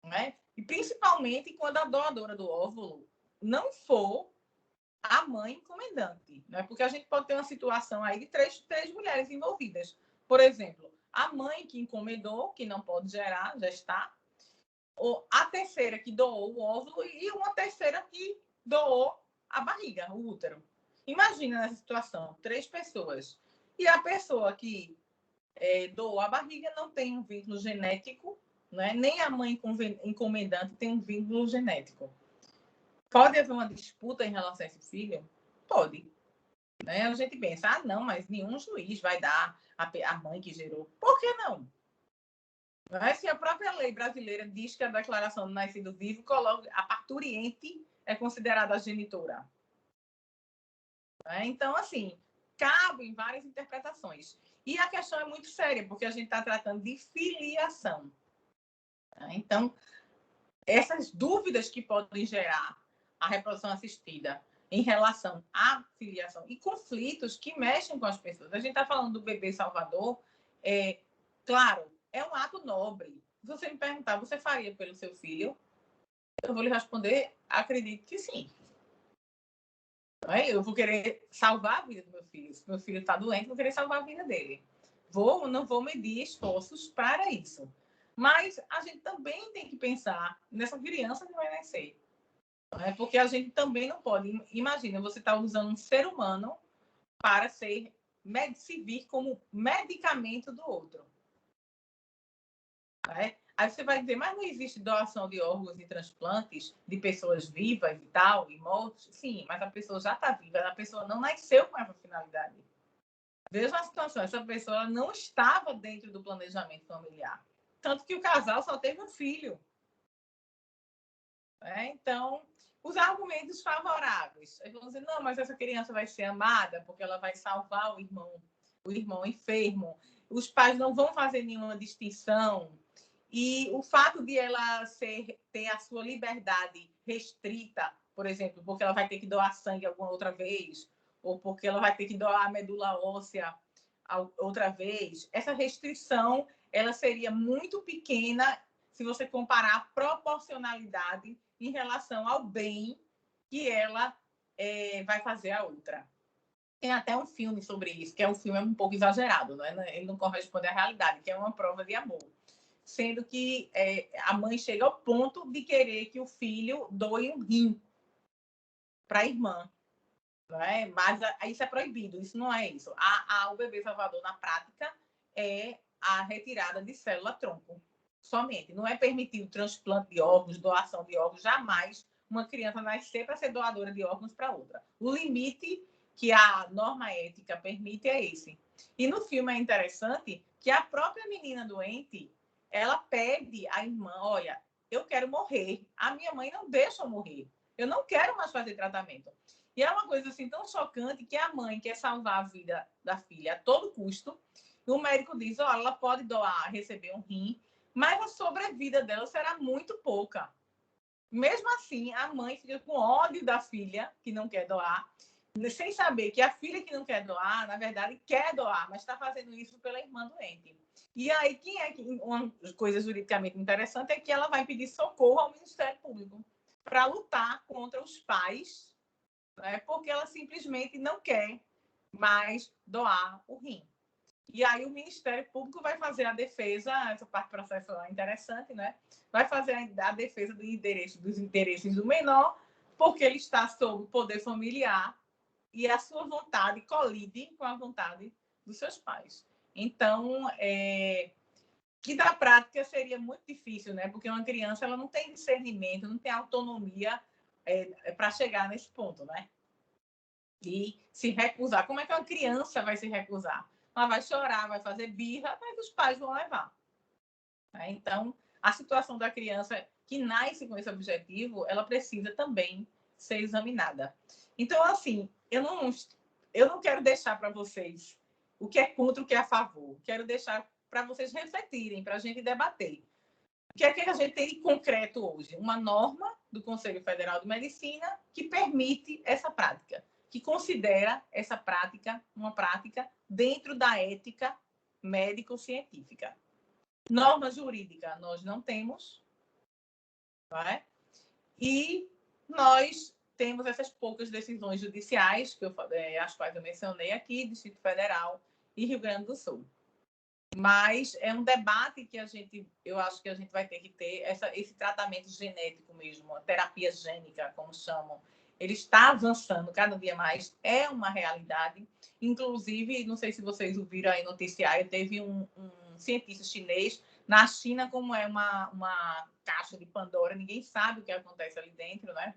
B: Né? E principalmente quando a doadora do óvulo não for a mãe encomendante. Né? Porque a gente pode ter uma situação aí de três mulheres envolvidas. Por exemplo, a mãe que encomendou, que não pode gestar, ou a terceira que doou o óvulo e uma terceira que doou a barriga, o útero. Imagina nessa situação, 3 pessoas. E a pessoa que doou a barriga não tem um vínculo genético, né? Nem a mãe encomendante tem um vínculo genético. Pode haver uma disputa em relação a esse filho? Pode. Né? A gente pensa, ah, não, mas nenhum juiz vai dar a mãe que gerou. Por que não? Se a própria lei brasileira diz que a declaração do nascido vivo coloca a parturiente é considerada a genitora. Então, assim, cabem várias interpretações. E a questão é muito séria, porque a gente está tratando de filiação. Então, essas dúvidas que podem gerar a reprodução assistida em relação à filiação e conflitos que mexem com as pessoas. A gente está falando do bebê Salvador, claro, é um ato nobre. Se você me perguntar, você faria pelo seu filho? Eu vou lhe responder, acredito que sim. Eu vou querer salvar a vida do meu filho. Se meu filho está doente, eu vou querer salvar a vida dele. Não vou medir esforços para isso. Mas a gente também tem que pensar nessa criança que vai nascer. Porque a gente também não pode... Imagina, você está usando um ser humano para se vir como medicamento do outro. Aí você vai dizer, mas não existe doação de órgãos e transplantes de pessoas vivas e tal, e mortos? Sim, mas a pessoa já está viva, a pessoa não nasceu com essa finalidade. Veja a situação, essa pessoa não estava dentro do planejamento familiar. Tanto que o casal só teve um filho. Então, os argumentos favoráveis. Eles vão dizer, não, mas essa criança vai ser amada porque ela vai salvar o irmão enfermo. Os pais não vão fazer nenhuma distinção. E o fato de ela ter a sua liberdade restrita, por exemplo, porque ela vai ter que doar sangue alguma outra vez, ou porque ela vai ter que doar a medula óssea outra vez, essa restrição ela seria muito pequena se você comparar a proporcionalidade em relação ao bem que ela vai fazer a outra. Tem até um filme sobre isso, que é um filme um pouco exagerado, né? Ele não corresponde à realidade, que é Uma Prova de Amor. Sendo que a mãe chega ao ponto de querer que o filho doe um rim para a irmã. Mas isso é proibido, isso não é isso. O bebê Salvador, na prática, é a retirada de célula-tronco. Somente. Não é permitido transplante de órgãos, doação de órgãos, jamais uma criança nascer para ser doadora de órgãos para outra. O limite que a norma ética permite é esse. E no filme é interessante que a própria menina doente, ela pede à irmã, olha, eu quero morrer. A minha mãe não deixa eu morrer. Eu não quero mais fazer tratamento. E é uma coisa assim tão chocante que a mãe quer salvar a vida da filha a todo custo. E o médico diz, olha, ela pode doar, receber um rim, mas a sobrevida dela será muito pouca. Mesmo assim, a mãe fica com ódio da filha que não quer doar, sem saber que a filha que não quer doar, na verdade, quer doar, mas está fazendo isso pela irmã doente. E aí, uma coisa juridicamente interessante é que ela vai pedir socorro ao Ministério Público para lutar contra os pais, porque ela simplesmente não quer mais doar o rim. E aí o Ministério Público vai fazer a defesa, essa parte processual é interessante, né? Vai fazer a defesa dos interesses do menor, porque ele está sob o poder familiar e a sua vontade colide com a vontade dos seus pais. Então, que da prática seria muito difícil, né? Porque uma criança ela não tem discernimento, não tem autonomia para chegar nesse ponto, né? E se recusar. Como é que uma criança vai se recusar? Ela vai chorar, vai fazer birra, mas os pais vão levar. Então, a situação da criança que nasce com esse objetivo, ela precisa também ser examinada. Então, assim, eu não quero deixar para vocês o que é contra, o que é a favor. Quero deixar para vocês refletirem, para a gente debater. O que é que a gente tem de concreto hoje? Uma norma do Conselho Federal de Medicina que permite essa prática, que considera essa prática uma prática dentro da ética médico-científica. Norma jurídica nós não temos, e nós temos essas poucas decisões judiciais, as quais eu mencionei aqui, Distrito Federal e Rio Grande do Sul. Mas é um debate que eu acho que a gente vai ter que ter, esse tratamento genético mesmo, a terapia gênica, como chamam, ele está avançando cada dia mais, é uma realidade. Inclusive, não sei se vocês ouviram aí noticiário, teve um cientista chinês, na China, como é uma caixa de Pandora, ninguém sabe o que acontece ali dentro, né?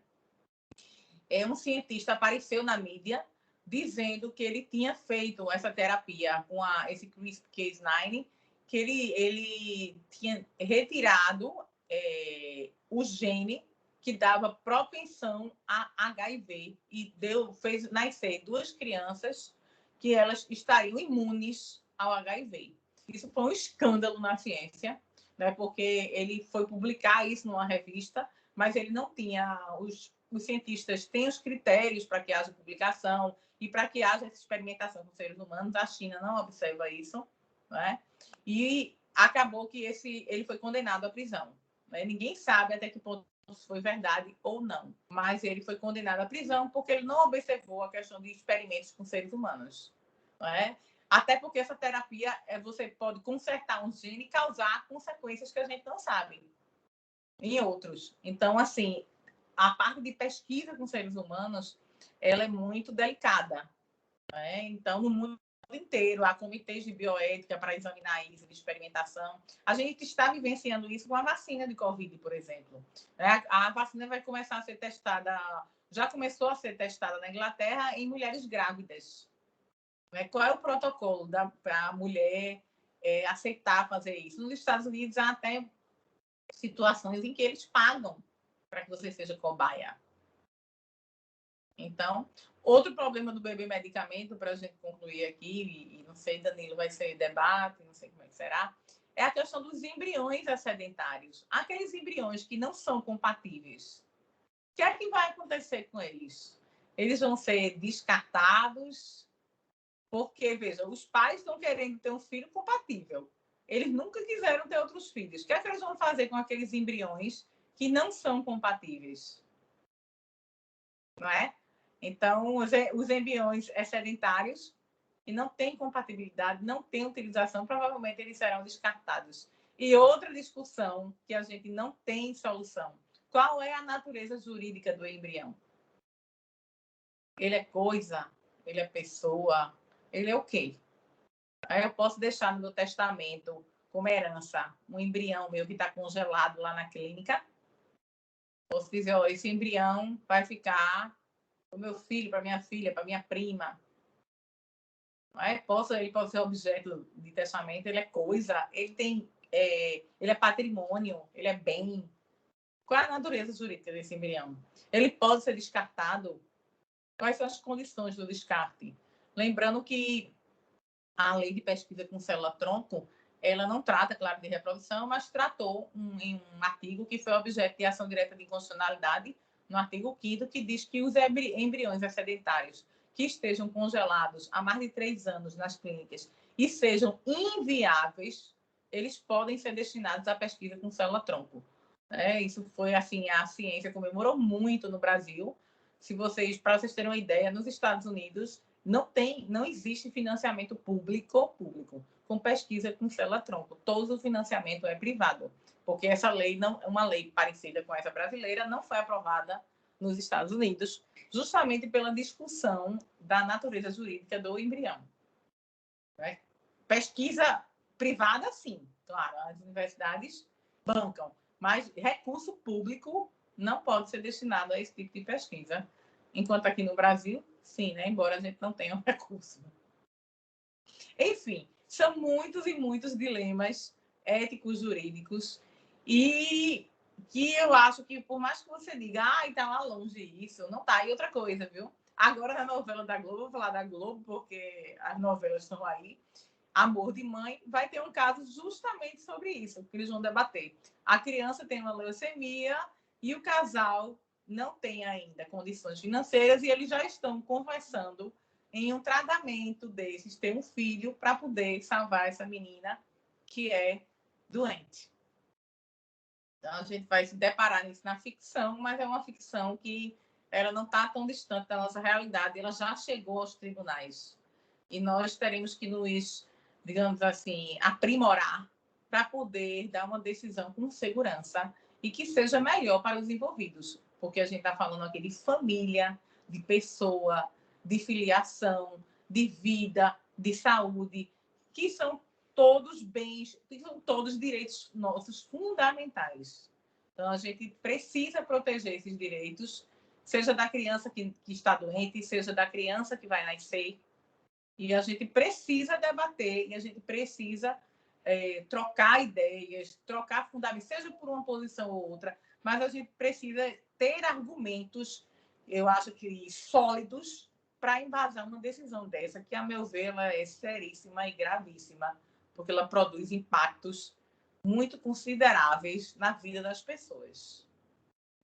B: Um cientista apareceu na mídia dizendo que ele tinha feito essa terapia com esse CRISPR-Cas9, que ele tinha retirado o gene que dava propensão a HIV e fez nascer 2 crianças que elas estariam imunes ao HIV. Isso foi um escândalo na ciência, né, porque ele foi publicar isso numa revista, mas ele não tinha... Os cientistas têm os critérios para que haja publicação e para que haja essa experimentação com seres humanos. A China não observa isso, né? E acabou que ele foi condenado à prisão, né? Ninguém sabe até que ponto isso foi verdade ou não, mas ele foi condenado à prisão porque ele não observou a questão de experimentos com seres humanos, né? Até porque essa terapia, você pode consertar um gene e causar consequências que a gente não sabe em outros. Então, assim, a parte de pesquisa com seres humanos, ela é muito delicada, né? Então, no mundo inteiro, há comitês de bioética para examinar isso, de experimentação. A gente está vivenciando isso com a vacina de Covid, por exemplo. A vacina vai começar a ser testada, já começou a ser testada na Inglaterra em mulheres grávidas. Qual é o protocolo para a mulher aceitar fazer isso? Nos Estados Unidos há até situações em que eles pagam para que você seja cobaia. Então, outro problema do bebê medicamento, para a gente concluir aqui, e não sei, Danilo, vai ser debate, não sei como é que será, é a questão dos embriões excedentários. Aqueles embriões que não são compatíveis. O que é que vai acontecer com eles? Eles vão ser descartados, porque, veja, os pais estão querendo ter um filho compatível. Eles nunca quiseram ter outros filhos. O que é que eles vão fazer com aqueles embriões que não são compatíveis? Não é? Então, os embriões excedentários que não têm compatibilidade, não têm utilização, provavelmente eles serão descartados. E outra discussão que a gente não tem solução. Qual é a natureza jurídica do embrião? Ele é coisa? Ele é pessoa? Ele é o quê? Aí eu posso deixar no meu testamento, como herança, um embrião meu que está congelado lá na clínica. Posso dizer, ó, esse embrião vai ficar para o meu filho, para minha filha, para minha prima. Ele pode ser objeto de testamento, ele é coisa, ele é patrimônio, ele é bem. Qual é a natureza jurídica desse embrião? Ele pode ser descartado? Quais são as condições do descarte? Lembrando que a lei de pesquisa com célula-tronco, ela não trata, claro, de reprodução, mas tratou em um artigo que foi objeto de ação direta de inconstitucionalidade, no artigo 5º, que diz que os embriões excedentários que estejam congelados há mais de 3 anos nas clínicas e sejam inviáveis, eles podem ser destinados à pesquisa com célula-tronco. Isso foi assim, a ciência comemorou muito no Brasil. Para vocês terem uma ideia, nos Estados Unidos não existe financiamento público com pesquisa com célula-tronco. Todo o financiamento é privado, porque essa lei, uma lei parecida com essa brasileira, não foi aprovada nos Estados Unidos, justamente pela discussão da natureza jurídica do embrião. Pesquisa privada, sim, claro, as universidades bancam, mas recurso público não pode ser destinado a esse tipo de pesquisa. Enquanto aqui no Brasil, sim, né? Embora a gente não tenha um recurso. Enfim, são muitos e muitos dilemas éticos, jurídicos, e que eu acho que, por mais que você diga, está lá longe isso, não está. E outra coisa, viu? Agora, na novela da Globo, vou falar da Globo, porque as novelas estão aí, Amor de Mãe, vai ter um caso justamente sobre isso, que eles vão debater. A criança tem uma leucemia e o casal não tem ainda condições financeiras e eles já estão conversando em um tratamento desses, ter um filho para poder salvar essa menina que é doente. Então, a gente vai se deparar nisso na ficção, mas é uma ficção que ela não está tão distante da nossa realidade, ela já chegou aos tribunais. E nós teremos que nos, digamos assim, aprimorar para poder dar uma decisão com segurança e que seja melhor para os envolvidos. Porque a gente está falando aqui de família, de pessoa, de filiação, de vida, de saúde, que são todos bens, que são todos direitos nossos fundamentais. Então, a gente precisa proteger esses direitos seja da criança que está doente, seja da criança que vai nascer. E a gente precisa debater, e a gente precisa trocar ideias, trocar fundamentos, seja por uma posição ou outra, mas a gente precisa ter argumentos, eu acho que sólidos, para embasar uma decisão dessa, que, a meu ver, ela é seríssima e gravíssima, porque ela produz impactos muito consideráveis na vida das pessoas.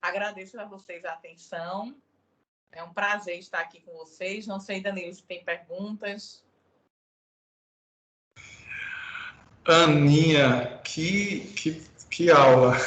B: Agradeço a vocês a atenção. É um prazer estar aqui com vocês. Não sei, Danilo, se tem perguntas.
A: Aninha, que aula!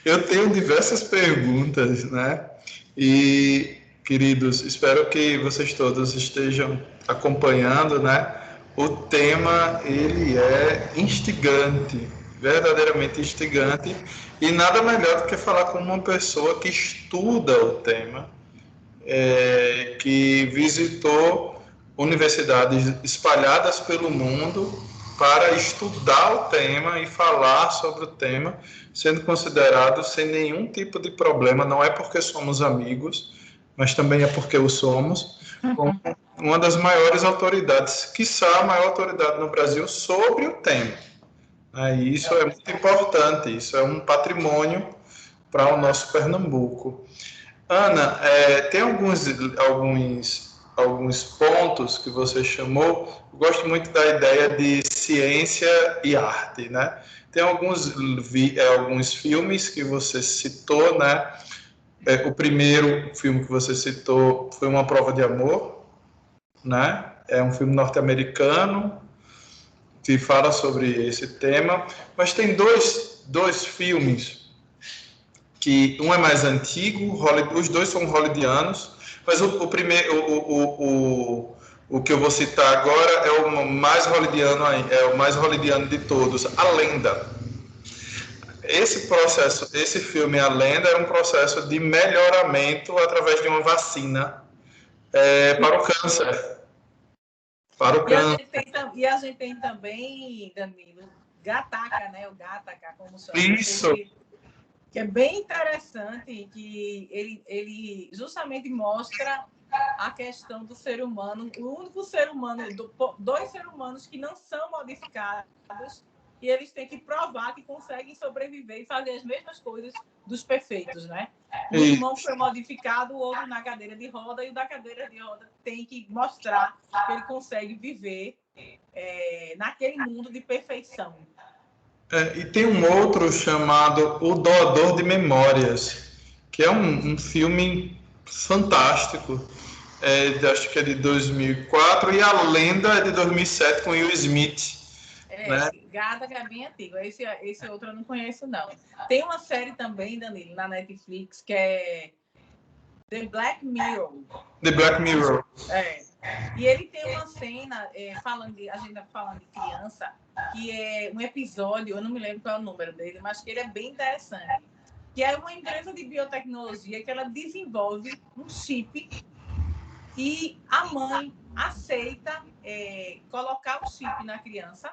A: Eu tenho diversas perguntas, né? E, queridos, espero que vocês todos estejam acompanhando, né? O tema, ele é instigante, verdadeiramente instigante, e nada melhor do que falar com uma pessoa que estuda o tema, que visitou universidades espalhadas pelo mundo para estudar o tema e falar sobre o tema, sendo considerado sem nenhum tipo de problema, não é porque somos amigos, mas também é porque o somos, como uma das maiores autoridades, quiçá a maior autoridade no Brasil sobre o tema. E isso é muito importante, isso é um patrimônio para o nosso Pernambuco. Ana, tem alguns pontos que você chamou. Eu gosto muito da ideia de ciência e arte, né? Tem alguns filmes que você citou, né? O primeiro filme que você citou foi Uma Prova de Amor, né? É um filme norte-americano que fala sobre esse tema, mas tem dois filmes que um é mais antigo, os dois são hollywoodianos, mas o que eu vou citar agora é o mais hollywoodiano de todos, A Lenda. Esse filme A Lenda é um processo de melhoramento através de uma vacina para o câncer.
B: E a gente tem também, Danilo, Gattaca, né? O Gattaca, como chama.
A: Isso.
B: Que é bem interessante, que ele justamente mostra a questão do ser humano, o único ser humano, dois seres humanos que não são modificados, e eles têm que provar que conseguem sobreviver e fazer as mesmas coisas dos perfeitos, né? Um irmão foi modificado, o outro na cadeira de roda, e o da cadeira de roda tem que mostrar que ele consegue viver naquele mundo de perfeição.
A: E tem um outro chamado O Doador de Memórias, que é um filme fantástico, acho que é de 2004, e A Lenda é de 2007 com Will Smith. Né?
B: Gata, que é bem antigo. Esse outro eu não conheço, não. Tem uma série também, Danilo, na Netflix, que é The Black Mirror.
A: The Black Mirror.
B: E ele tem uma cena, a gente está falando de criança, que é um episódio, eu não me lembro qual é o número dele, mas que ele é bem interessante. Que é uma empresa de biotecnologia que ela desenvolve um chip e a mãe aceita colocar o chip na criança,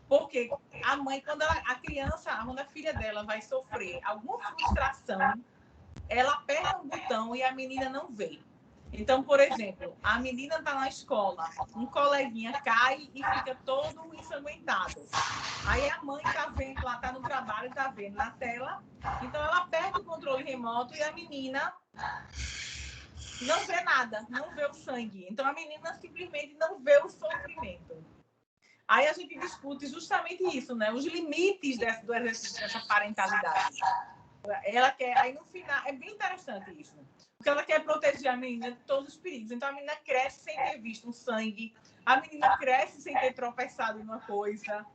B: porque a mãe, quando a filha dela vai sofrer alguma frustração, ela aperta um botão e a menina não vê. Então, por exemplo, a menina está na escola, um coleguinha cai e fica todo ensanguentado. Aí a mãe está vendo, lá está no trabalho, está vendo na tela, então ela aperta o controle remoto e a menina não vê nada, não vê o sangue. Então a menina simplesmente não vê o sofrimento. Aí a gente discute justamente isso, né? Os limites do exercício dessa parentalidade. Ela quer, aí no final, é bem interessante isso, porque ela quer proteger a menina de todos os perigos. Então a menina cresce sem ter visto um sangue, a menina cresce sem ter tropeçado em uma coisa,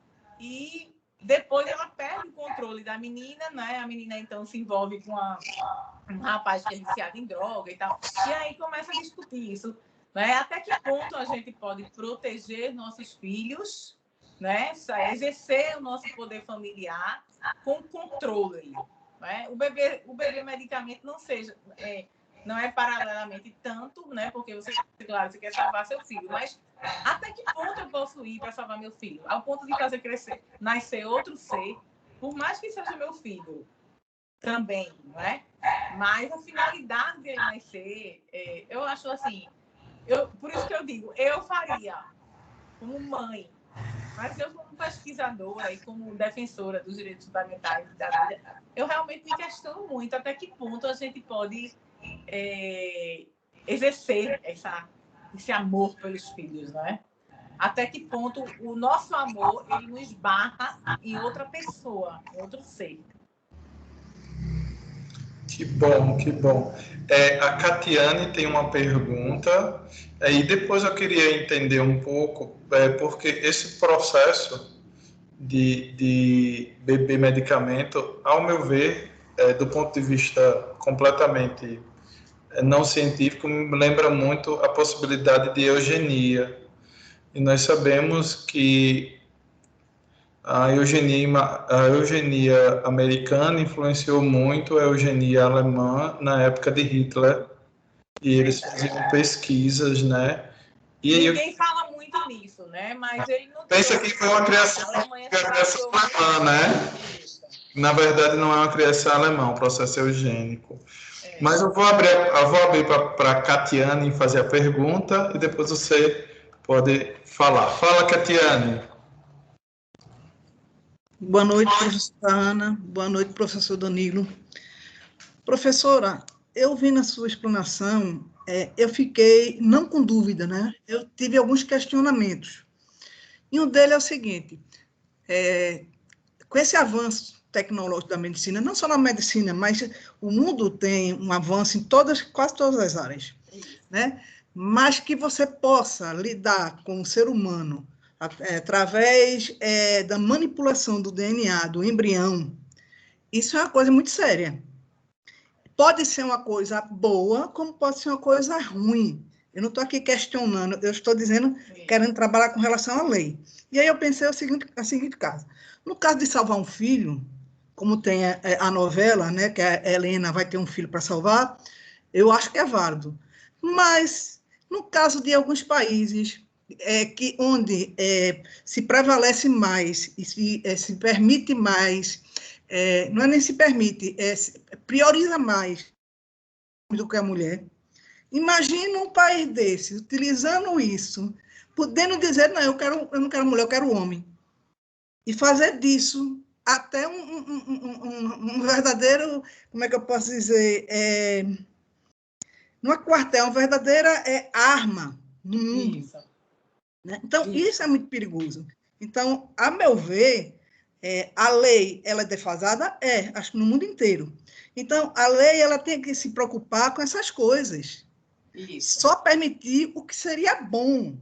B: e depois ela perde o controle da menina, né? A menina então se envolve com um rapaz que é viciado em droga e tal, e aí começa a discutir isso, né? Até que ponto a gente pode proteger nossos filhos, né? Exercer o nosso poder familiar com controle. O bebê medicamento não é paralelamente tanto, né? Porque você quer salvar seu filho, mas até que ponto eu posso ir para salvar meu filho? Ao ponto de fazer nascer outro ser, por mais que seja meu filho também, não é? Mas a finalidade dele nascer, eu acho assim, por isso que eu digo, eu faria como mãe, mas eu como pesquisadora e como defensora dos direitos fundamentais da vida, eu realmente me questiono muito até que ponto a gente pode exercer esse amor pelos filhos, né? Até que ponto o nosso amor ele nos esbarra em outra pessoa, em outro ser.
A: Que bom, que bom. A Catiane tem uma pergunta, e depois eu queria entender um pouco, porque esse processo de beber medicamento, ao meu ver, do ponto de vista completamente não científico, me lembra muito a possibilidade de eugenia. E nós sabemos que a eugenia americana influenciou muito a eugenia alemã na época de Hitler, e eles faziam pesquisas, né? E aí
B: Ninguém fala muito nisso, né? Mas ele não
A: pensa que foi uma criação, alemã, né?
B: Isso.
A: Na verdade, não é uma criação alemã, é um processo eugênico. Mas eu vou abrir para a Catiane fazer a pergunta e depois você pode falar. Fala, Catiane.
C: Boa noite, professora Ana. Boa noite, professor Danilo. Professora, eu vi na sua explanação, eu fiquei, não com dúvida, né? Eu tive alguns questionamentos. E um deles é o seguinte, com esse avanço tecnológico da medicina, não só na medicina, mas o mundo tem um avanço em quase todas as áreas, né? Mas que você possa lidar com o ser humano através da manipulação do DNA, do embrião, isso é uma coisa muito séria. Pode ser uma coisa boa, como pode ser uma coisa ruim. Eu não estou aqui questionando, eu estou dizendo, querendo trabalhar com relação à lei. E aí eu pensei a seguinte caso. No caso de salvar um filho, como tem a novela, né, que a Helena vai ter um filho para salvar, eu acho que é válido. Mas, no caso de alguns países onde se prevalece mais e se permite mais, não é nem se permite, prioriza mais do que a mulher. Imagina um país desse, utilizando isso, podendo dizer, não, eu não quero mulher, eu quero homem. E fazer disso até um verdadeiro, como é que eu posso dizer, não é quartel, uma verdadeira arma no mundo.
B: Isso.
C: Né? Então, isso é muito perigoso. Então, a meu ver, a lei ela é defasada? Acho que no mundo inteiro. Então, a lei ela tem que se preocupar com essas coisas.
B: Isso.
C: Só permitir o que seria bom.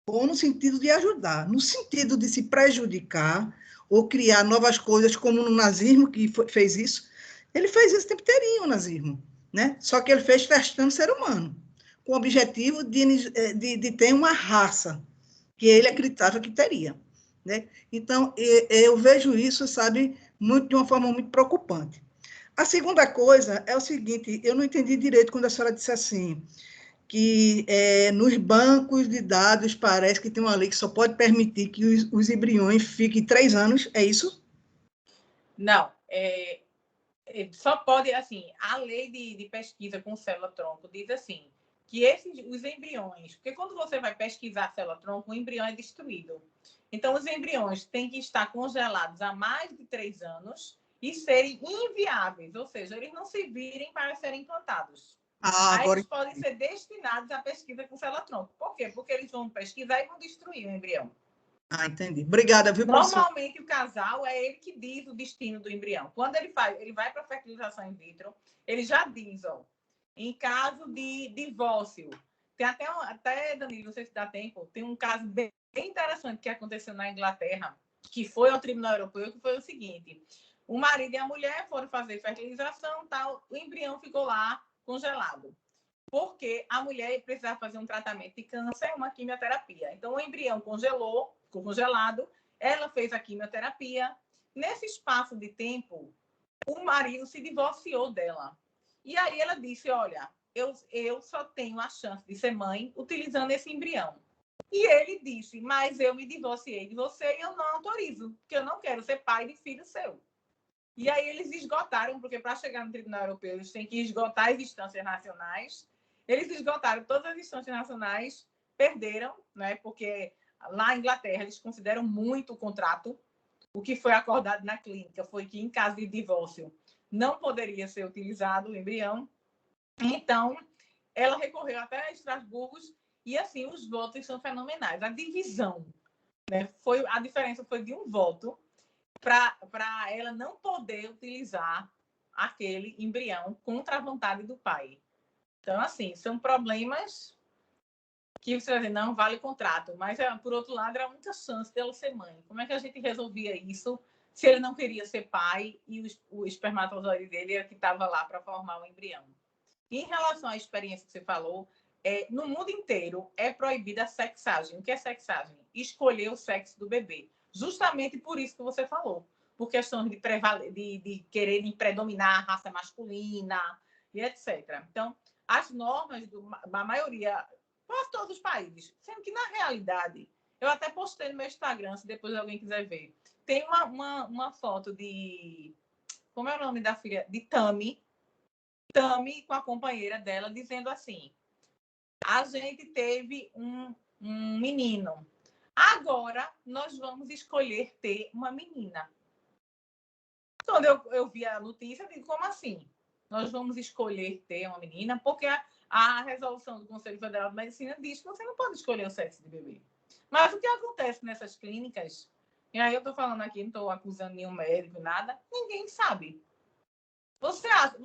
C: Bom no sentido de ajudar. No sentido de se prejudicar ou criar novas coisas, como no nazismo, que fez isso. Ele fez isso o tempo inteirinho, o nazismo. Né? Só que ele fez testando o ser humano, com o objetivo de ter uma raça que ele acreditava que teria. Né? Então, eu vejo isso, sabe, de uma forma muito preocupante. A segunda coisa é o seguinte, eu não entendi direito quando a senhora disse assim, que nos bancos de dados parece que tem uma lei que só pode permitir que os embriões fiquem 3 anos, é isso?
B: Não, só pode, assim, a lei de pesquisa com célula-tronco diz assim, que os embriões, porque quando você vai pesquisar célula-tronco, o embrião é destruído. Então, os embriões têm que estar congelados há mais de 3 anos e serem inviáveis, ou seja, eles não se virem para serem implantados. Aí eles podem ser destinados à pesquisa com célula-tronco. Por quê? Porque eles vão pesquisar e vão destruir o embrião.
C: Entendi. Obrigada, viu, professor?
B: Normalmente, o casal é ele que diz o destino do embrião. Quando ele vai para a fertilização in vitro, ele já diz, ó, em caso de divórcio. Tem até, Danilo, não sei se dá tempo, tem um caso bem interessante que aconteceu na Inglaterra, que foi ao Tribunal Europeu, que foi o seguinte: o marido e a mulher foram fazer fertilização, tal, o embrião ficou lá congelado. Porque a mulher precisava fazer um tratamento de câncer, uma quimioterapia. Então, o embrião congelou, ficou congelado, ela fez a quimioterapia. Nesse espaço de tempo, o marido se divorciou dela. E aí ela disse, olha, eu só tenho a chance de ser mãe utilizando esse embrião. E ele disse, mas eu me divorciei de você e eu não autorizo, porque eu não quero ser pai de filho seu. E aí eles esgotaram, porque para chegar no Tribunal Europeu eles têm que esgotar as instâncias nacionais. Eles esgotaram todas as instâncias nacionais, perderam, né? Porque lá na Inglaterra eles consideram muito o contrato. O que foi acordado na clínica foi que, em caso de divórcio, não poderia ser utilizado o embrião. Então, ela recorreu até a Estrasburgo e, assim, os votos são fenomenais. A divisão, né, a diferença foi de um voto para ela não poder utilizar aquele embrião contra a vontade do pai. Então, assim, são problemas que você vai dizer, não vale o contrato, mas, por outro lado, era muita chance dela ser mãe. Como é que a gente resolvia isso se ele não queria ser pai e o espermatozoide dele era que estava lá para formar o embrião? Em relação à experiência que você falou, no mundo inteiro é proibida a sexagem. O que é sexagem? Escolher o sexo do bebê. Justamente por isso que você falou. Por questões de quererem predominar a raça masculina e etc. Então, as normas da maioria, quase todos os países, sendo que, na realidade, eu até postei no meu Instagram, se depois alguém quiser ver, tem uma foto de... Como é o nome da filha? De Tami com a companheira dela, dizendo assim: a gente teve um menino, agora nós vamos escolher ter uma menina. Quando eu vi a notícia, eu digo, como assim? Nós vamos escolher ter uma menina? Porque a resolução do Conselho Federal de Medicina diz que você não pode escolher o sexo de bebê. Mas o que acontece nessas clínicas, e aí eu estou falando aqui, não estou acusando nenhum médico, nada, ninguém sabe. Você acha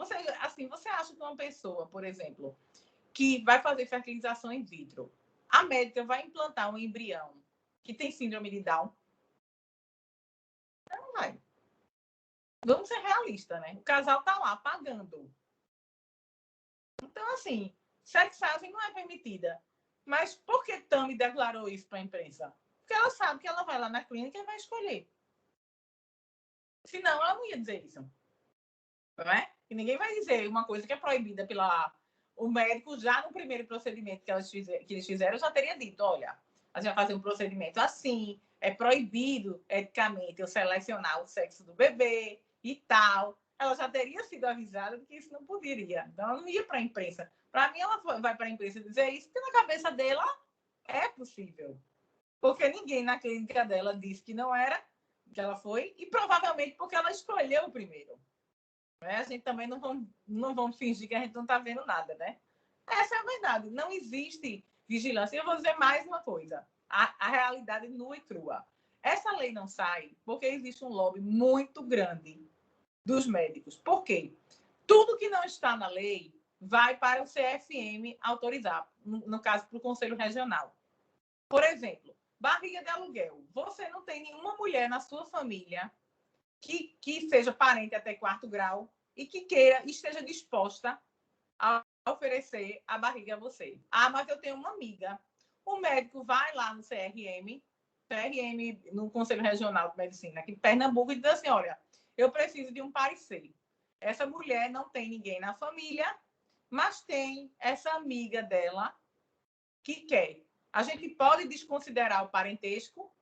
B: que uma pessoa, por exemplo, que vai fazer fertilização in vitro, a médica vai implantar um embrião que tem síndrome de Down? Não vai. Vamos ser realistas, né? O casal tá lá pagando. Então, assim, sexagem não é permitida. Mas por que Tami declarou isso para a imprensa? Porque ela sabe que ela vai lá na clínica e vai escolher. Senão, ela não ia dizer isso. Não é? E ninguém vai dizer uma coisa que é proibida pela... O médico, já no primeiro procedimento que eles fizeram, já teria dito, olha, a gente vai fazer um procedimento assim, é proibido, eticamente, eu selecionar o sexo do bebê e tal. Ela já teria sido avisada de que isso não poderia. Então, ela não ia para a imprensa. Para mim, ela vai para a imprensa dizer isso, porque na cabeça dela é possível. Porque ninguém na clínica dela disse que não era, que ela foi, e provavelmente porque ela escolheu o primeiro. A gente também não vamos fingir que a gente não está vendo nada, né? Essa é a verdade. Não existe vigilância. E eu vou dizer mais uma coisa. A realidade nua e crua. Essa lei não sai porque existe um lobby muito grande dos médicos. Por quê? Tudo que não está na lei vai para o CFM autorizar, no caso, para o Conselho Regional. Por exemplo, barriga de aluguel. Você não tem nenhuma mulher na sua família que seja parente até 4º grau e que esteja disposta a oferecer a barriga a você. Ah, mas eu tenho uma amiga. O médico vai lá no CRM, no Conselho Regional de Medicina, aqui em Pernambuco, e diz assim, olha, eu preciso de um parecer. Essa mulher não tem ninguém na família, mas tem essa amiga dela que quer. A gente pode desconsiderar o parentesco.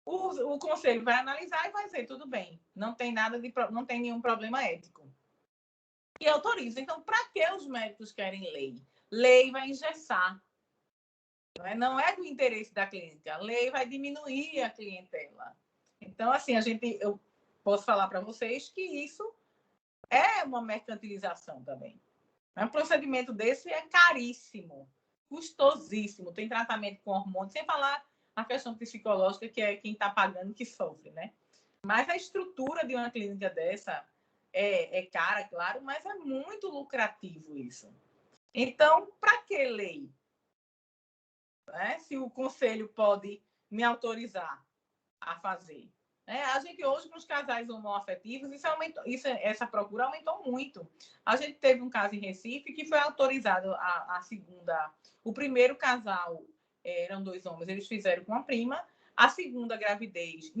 B: O conselho vai analisar e vai dizer, tudo bem, não tem nenhum problema ético. E autoriza. Então, para que os médicos querem lei? Lei vai engessar. Não é do interesse da clínica. A lei vai diminuir a clientela. Então, assim, eu posso falar para vocês que isso é uma mercantilização também. Um procedimento desse é caríssimo, custosíssimo, tem tratamento com hormônio, sem falar a questão psicológica, que é quem está pagando que sofre, né? Mas a estrutura de uma clínica dessa é cara, claro, mas é muito lucrativo isso. Então, para que lei? Se o conselho pode me autorizar a fazer. A gente hoje, para os casais homoafetivos, essa procura aumentou muito. A gente teve um caso em Recife que foi autorizado a segunda... O primeiro casal, eram 2 homens, eles fizeram com a prima. A segunda gravidez,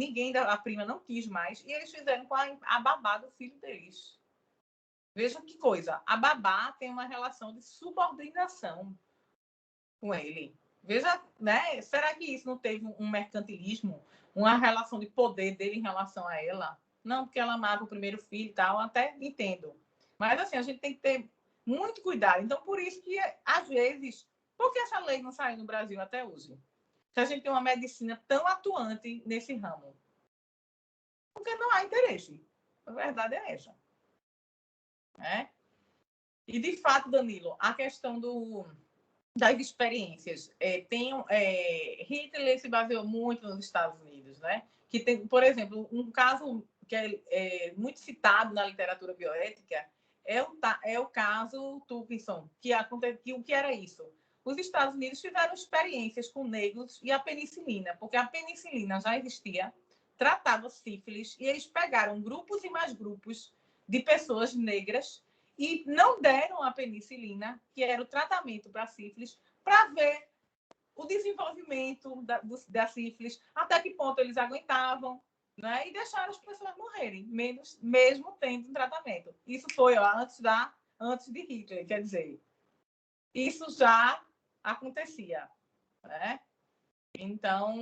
B: a prima não quis mais, e eles fizeram com a babá do filho deles. Vejam que coisa. A babá tem uma relação de subordinação com ele. Veja, né? Será que isso não teve um mercantilismo, uma relação de poder dele em relação a ela? não porque ela amava o primeiro filho e tal, até entendo. Mas, assim, a gente tem que ter muito cuidado. Então, por isso que, às vezes, por que essa lei não saiu no Brasil até hoje? Se a gente tem uma medicina tão atuante nesse ramo. Porque não há interesse. A verdade é essa. Né? E, de fato, Danilo, a questão das experiências. Hitler se baseou muito nos Estados Unidos, né? Que tem, por exemplo, um caso que é muito citado na literatura bioética é o caso Tucson, o que era isso? Os Estados Unidos tiveram experiências com negros e a penicilina, porque a penicilina já existia, tratava sífilis, e eles pegaram grupos e mais grupos de pessoas negras e não deram a penicilina, que era o tratamento para sífilis, para ver o desenvolvimento da sífilis, até que ponto eles aguentavam, né? E deixaram as pessoas morrerem, mesmo tendo um tratamento. Isso foi antes de Hitler, quer dizer. Isso já acontecia, né? Então,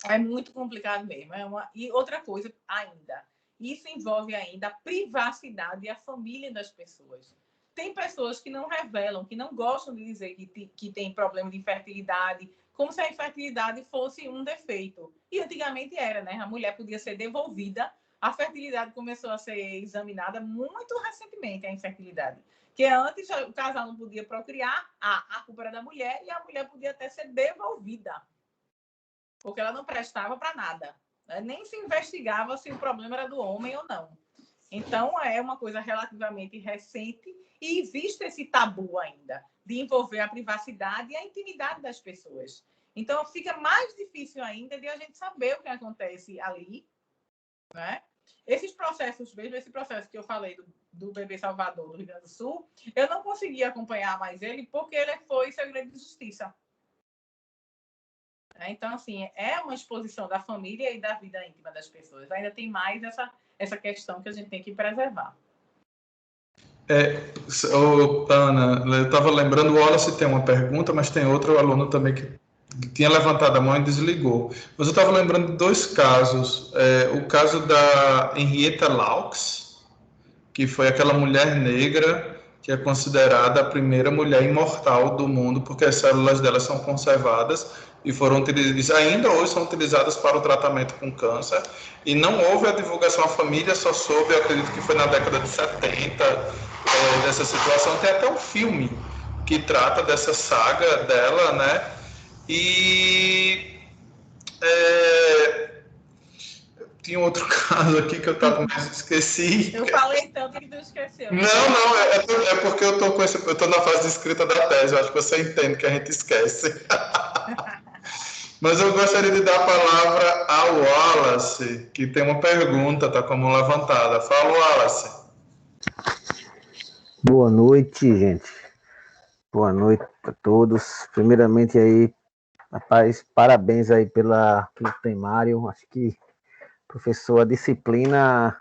B: é muito complicado mesmo. E outra coisa ainda, isso envolve ainda a privacidade e a família das pessoas. Tem pessoas que não revelam, que não gostam de dizer que tem problema de infertilidade, como se a infertilidade fosse um defeito. E antigamente era, né? A mulher podia ser devolvida. A fertilidade começou a ser examinada muito recentemente, a infertilidade. Que antes o casal não podia procriar, a culpa era da mulher, e a mulher podia até ser devolvida, porque ela não prestava para nada. Nem se investigava se o problema era do homem ou não. Então, é uma coisa relativamente recente e existe esse tabu ainda de envolver a privacidade e a intimidade das pessoas. Então, fica mais difícil ainda de a gente saber o que acontece ali, né? Esses processos mesmo, esse processo que eu falei do bebê Salvador, do Rio Grande do Sul, eu não consegui acompanhar mais ele porque ele foi segredo de justiça. Então, assim, é uma exposição da família e da vida íntima das pessoas. Ainda tem mais essa questão que a gente tem que preservar.
A: Ana, eu estava lembrando, o Wallace tem uma pergunta, mas tem outro aluno também que tinha levantado a mão e desligou. Mas eu estava lembrando de dois casos. O caso da Henrietta Laux, que foi aquela mulher negra que é considerada a primeira mulher imortal do mundo, porque as células dela são conservadas e foram ainda hoje são utilizadas para o tratamento com câncer, e não houve a divulgação, a família só soube, eu acredito que foi na década de 70, dessa situação. Tem até um filme que trata dessa saga dela, né? E tinha outro caso aqui que eu tava, mas esqueci.
B: Eu falei tanto que tu esqueceu.
A: Não, é porque eu tô na fase de escrita da tese, eu acho que você entende que a gente esquece. Mas eu gostaria de dar a palavra ao Wallace, que tem uma pergunta, tá como levantada. Fala, Wallace.
D: Boa noite, gente. Boa noite a todos. Primeiramente aí, rapaz, parabéns aí pelo temário. Acho que professor, a disciplina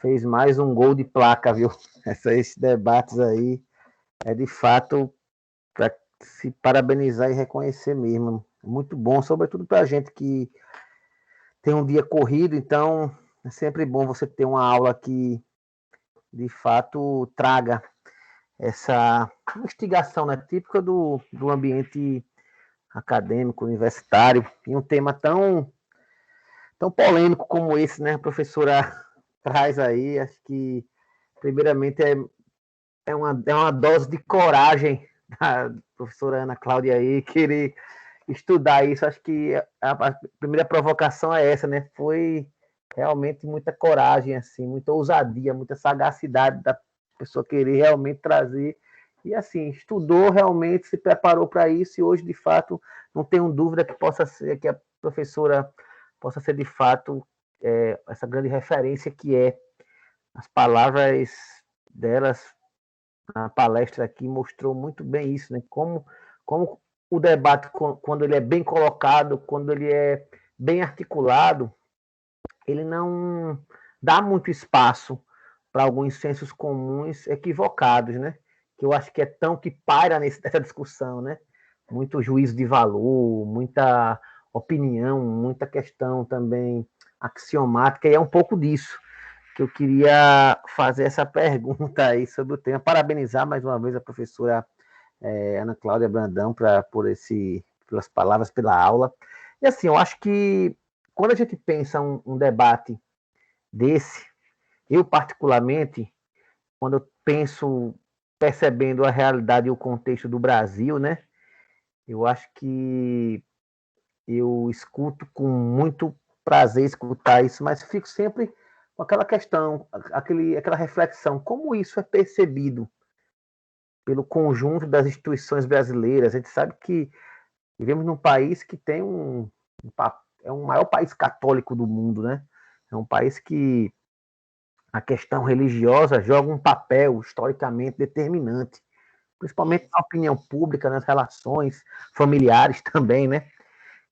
D: fez mais um gol de placa, viu? Esses debates aí é de fato para se parabenizar e reconhecer mesmo. Muito bom, sobretudo para a gente que tem um dia corrido, então é sempre bom você ter uma aula que de fato traga essa instigação, né, típica do ambiente acadêmico, universitário, e um tema tão polêmico como esse, né, a professora traz aí. Acho que, primeiramente, é uma dose de coragem da professora Ana Cláudia aí, querer estudar isso. Acho que a primeira provocação é essa, né, foi realmente muita coragem, assim, muita ousadia, muita sagacidade da pessoa querer realmente trazer, e assim, estudou realmente, se preparou para isso, e hoje, de fato, não tenho dúvida que possa ser, que a professora possa ser, de fato, essa grande referência que é. As palavras delas na palestra aqui mostrou muito bem isso, né? Como o debate, quando ele é bem colocado, quando ele é bem articulado, ele não dá muito espaço para alguns sensos comuns equivocados, né? Que eu acho que é tão que paira nessa discussão, né? Muito juízo de valor, muita opinião, muita questão também axiomática, e é um pouco disso que eu queria fazer essa pergunta aí sobre o tema. Parabenizar mais uma vez a professora Ana Cláudia Brandão pelas palavras, pela aula. E assim, eu acho que quando a gente pensa um debate desse, eu particularmente, quando eu penso percebendo a realidade e o contexto do Brasil, né, eu acho que eu escuto com muito prazer escutar isso, mas fico sempre com aquela questão, aquela reflexão, como isso é percebido pelo conjunto das instituições brasileiras. A gente sabe que vivemos num país que tem é o maior país católico do mundo, né? É um país que a questão religiosa joga um papel historicamente determinante, principalmente na opinião pública, nas relações familiares também, né?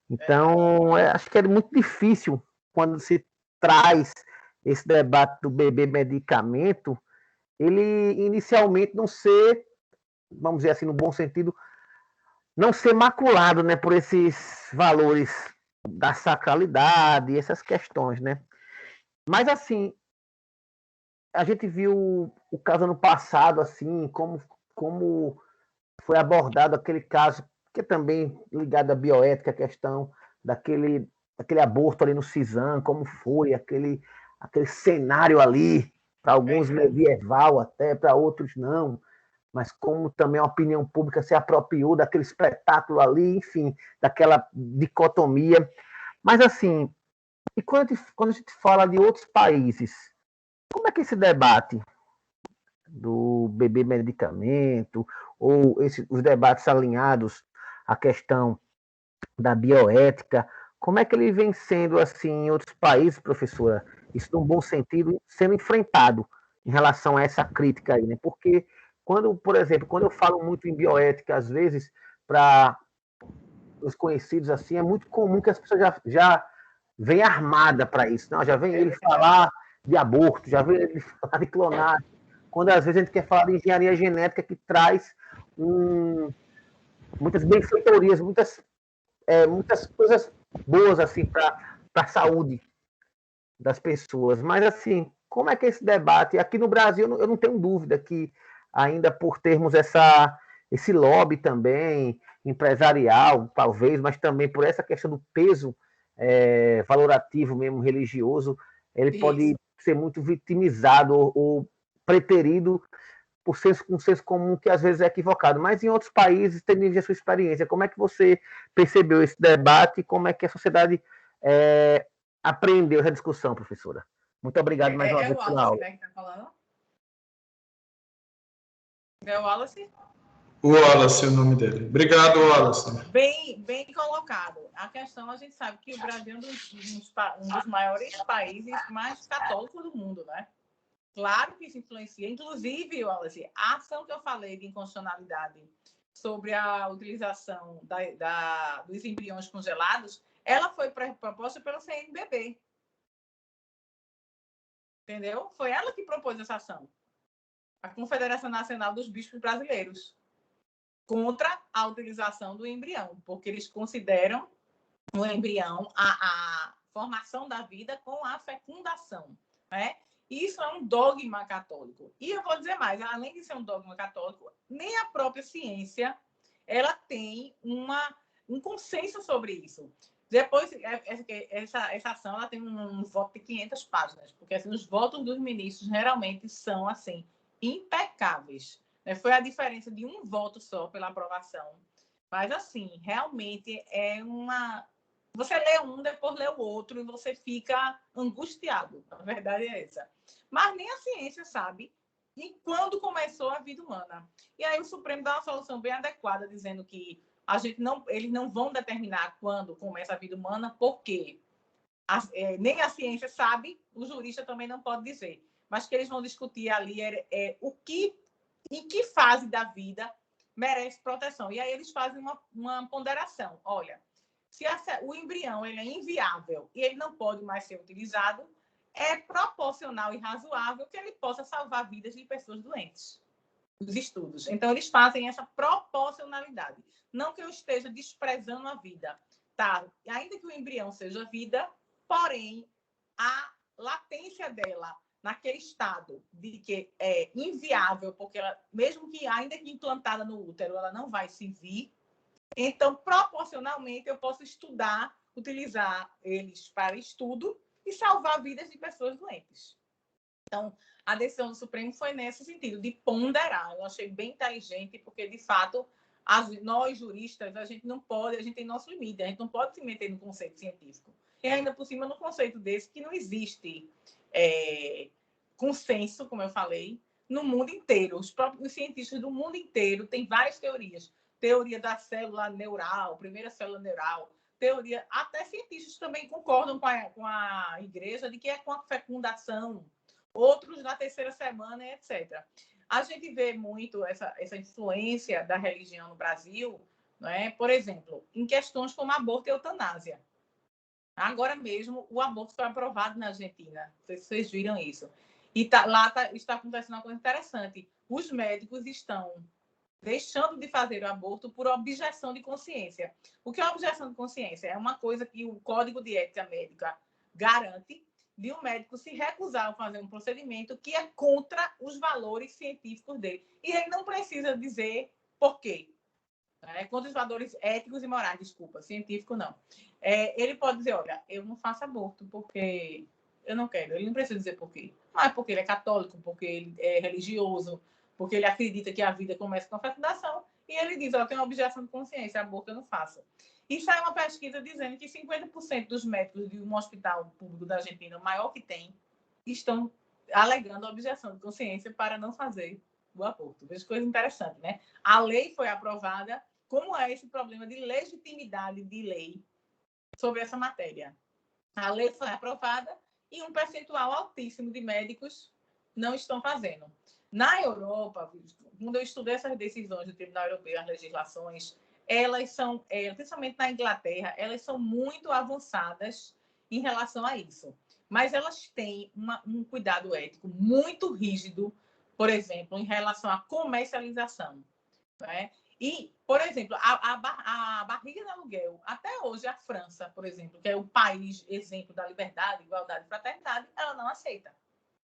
D: Então, acho que é muito difícil quando se traz esse debate do bebê medicamento, ele inicialmente não ser, vamos dizer assim, no bom sentido, não ser maculado, né, por esses valores da sacralidade, essas questões, né? Mas, assim, a gente viu o caso ano passado, assim, como foi abordado aquele caso, que é também ligado à bioética, a questão daquele aborto ali no Cisam, como foi aquele cenário ali, para alguns medieval até, para outros não, mas como também a opinião pública se apropriou daquele espetáculo ali, enfim, daquela dicotomia. Mas assim, e quando a gente fala de outros países, como é que esse debate do bebê medicamento, ou os debates alinhados à questão da bioética, como é que ele vem sendo assim em outros países, professora? Isso num bom sentido, sendo enfrentado em relação a essa crítica aí, né? Porque por exemplo, quando eu falo muito em bioética, às vezes, para os conhecidos assim, é muito comum que as pessoas já vêm armada para isso, não? Já vem ele falar de aborto, já vem ele falar de clonagem, quando às vezes a gente quer falar de engenharia genética que traz muitas benfeitorias, muitas coisas boas assim para a saúde das pessoas. Mas assim, como é que é esse debate? Aqui no Brasil, eu não tenho dúvida que ainda por termos esse lobby também empresarial, talvez, mas também por essa questão do peso valorativo mesmo religioso, ele pode ser muito vitimizado ou preterido por um senso comum que às vezes é equivocado. Mas em outros países, tendo a sua experiência, como é que você percebeu esse debate e como é que a sociedade aprendeu essa discussão, professora? Muito obrigado mais uma vez pela aula.
B: Né, que tá falando? É o Wallace?
A: O Wallace, o nome dele. Obrigado, Wallace.
B: Bem colocado. A questão, a gente sabe que o Brasil é um dos maiores países mais católicos do mundo, né? Claro que isso influencia. Inclusive, Wallace, a ação que eu falei de inconstitucionalidade sobre a utilização dos embriões congelados, ela foi proposta pelo CNBB. Entendeu? Foi ela que propôs essa ação. A Confederação Nacional dos Bispos Brasileiros. Contra a utilização do embrião, porque eles consideram o embrião a formação da vida com a fecundação, né? Isso é um dogma católico. E eu vou dizer mais, além de ser um dogma católico, nem a própria ciência ela tem um consenso sobre isso. Depois, essa ação ela tem um voto de 500 páginas, porque assim, os votos dos ministros geralmente são assim impecáveis. Foi a diferença de um voto só pela aprovação. Mas, assim, realmente é uma... Você lê um, depois lê o outro e você fica angustiado. A verdade é essa. Mas nem a ciência sabe e quando começou a vida humana. E aí o Supremo dá uma solução bem adequada, dizendo que eles não vão determinar quando começa a vida humana, porque nem a ciência sabe, o jurista também não pode dizer. Mas que eles vão discutir ali em que fase da vida merece proteção. E aí eles fazem uma ponderação. Olha, se o embrião ele é inviável e ele não pode mais ser utilizado, é proporcional e razoável que ele possa salvar vidas de pessoas doentes. Os estudos. Então, eles fazem essa proporcionalidade. Não que eu esteja desprezando a vida. Tá? Ainda que o embrião seja vida, porém, a latência dela naquele estado de que é inviável, porque ela, mesmo que ainda que implantada no útero, ela não vai se vir. Então, proporcionalmente, eu posso estudar, utilizar eles para estudo e salvar vidas de pessoas doentes. Então, a decisão do Supremo foi nesse sentido, de ponderar. Eu achei bem inteligente, porque, de fato, nós juristas, a gente não pode, a gente tem nosso limite, a gente não pode se meter no conceito científico. E ainda por cima, no conceito desse, que não existe consenso, como eu falei, no mundo inteiro. Os próprios cientistas do mundo inteiro têm várias teorias. Teoria da célula neural, primeira célula neural, teoria... Até cientistas também concordam com a igreja de que é com a fecundação, outros na terceira semana, etc. A gente vê muito essa influência da religião no Brasil, não é? Por exemplo, em questões como aborto e eutanásia. Agora mesmo, o aborto foi aprovado na Argentina. Não sei se vocês viram isso. E lá está acontecendo uma coisa interessante. Os médicos estão deixando de fazer o aborto por objeção de consciência. O que é objeção de consciência? É uma coisa que o Código de Ética Médica garante, de um médico se recusar a fazer um procedimento que é contra os valores científicos dele. E ele não precisa dizer por quê. É contra os valores éticos e morais, desculpa, científico não. Ele pode dizer, olha, eu não faço aborto porque eu não quero. Ele não precisa dizer por quê. Mas porque ele é católico, porque ele é religioso, porque ele acredita que a vida começa com a fecundação, e ele diz, eu tenho uma objeção de consciência, aborto eu não faço. E sai uma pesquisa dizendo que 50% dos médicos de um hospital público da Argentina, o maior que tem, estão alegando objeção de consciência para não fazer o aborto. Veja coisa interessante, né? A lei foi aprovada. Como é esse problema de legitimidade de lei sobre essa matéria? A lei foi aprovada e um percentual altíssimo de médicos não estão fazendo. Na Europa, quando eu estudei essas decisões do Tribunal Europeu, as legislações, elas são, principalmente na Inglaterra, elas são muito avançadas em relação a isso. Mas elas têm um cuidado ético muito rígido, por exemplo, em relação à comercialização. Né? E, por exemplo, a barriga de aluguel, até hoje a França, por exemplo, que é o país exemplo da liberdade, igualdade e fraternidade, ela não aceita.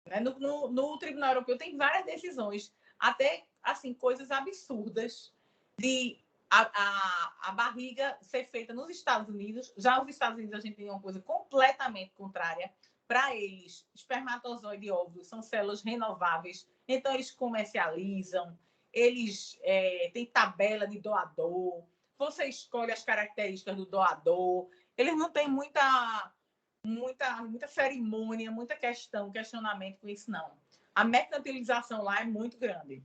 B: Né? No Tribunal Europeu tem várias decisões, até assim, coisas absurdas de a barriga ser feita nos Estados Unidos. Já nos Estados Unidos a gente tem uma coisa completamente contrária. Para eles, espermatozoide e óvulos são células renováveis, então eles comercializam, eles têm tabela de doador, você escolhe as características do doador, eles não têm muita cerimônia, muita questionamento com isso, não. A mercantilização lá é muito grande,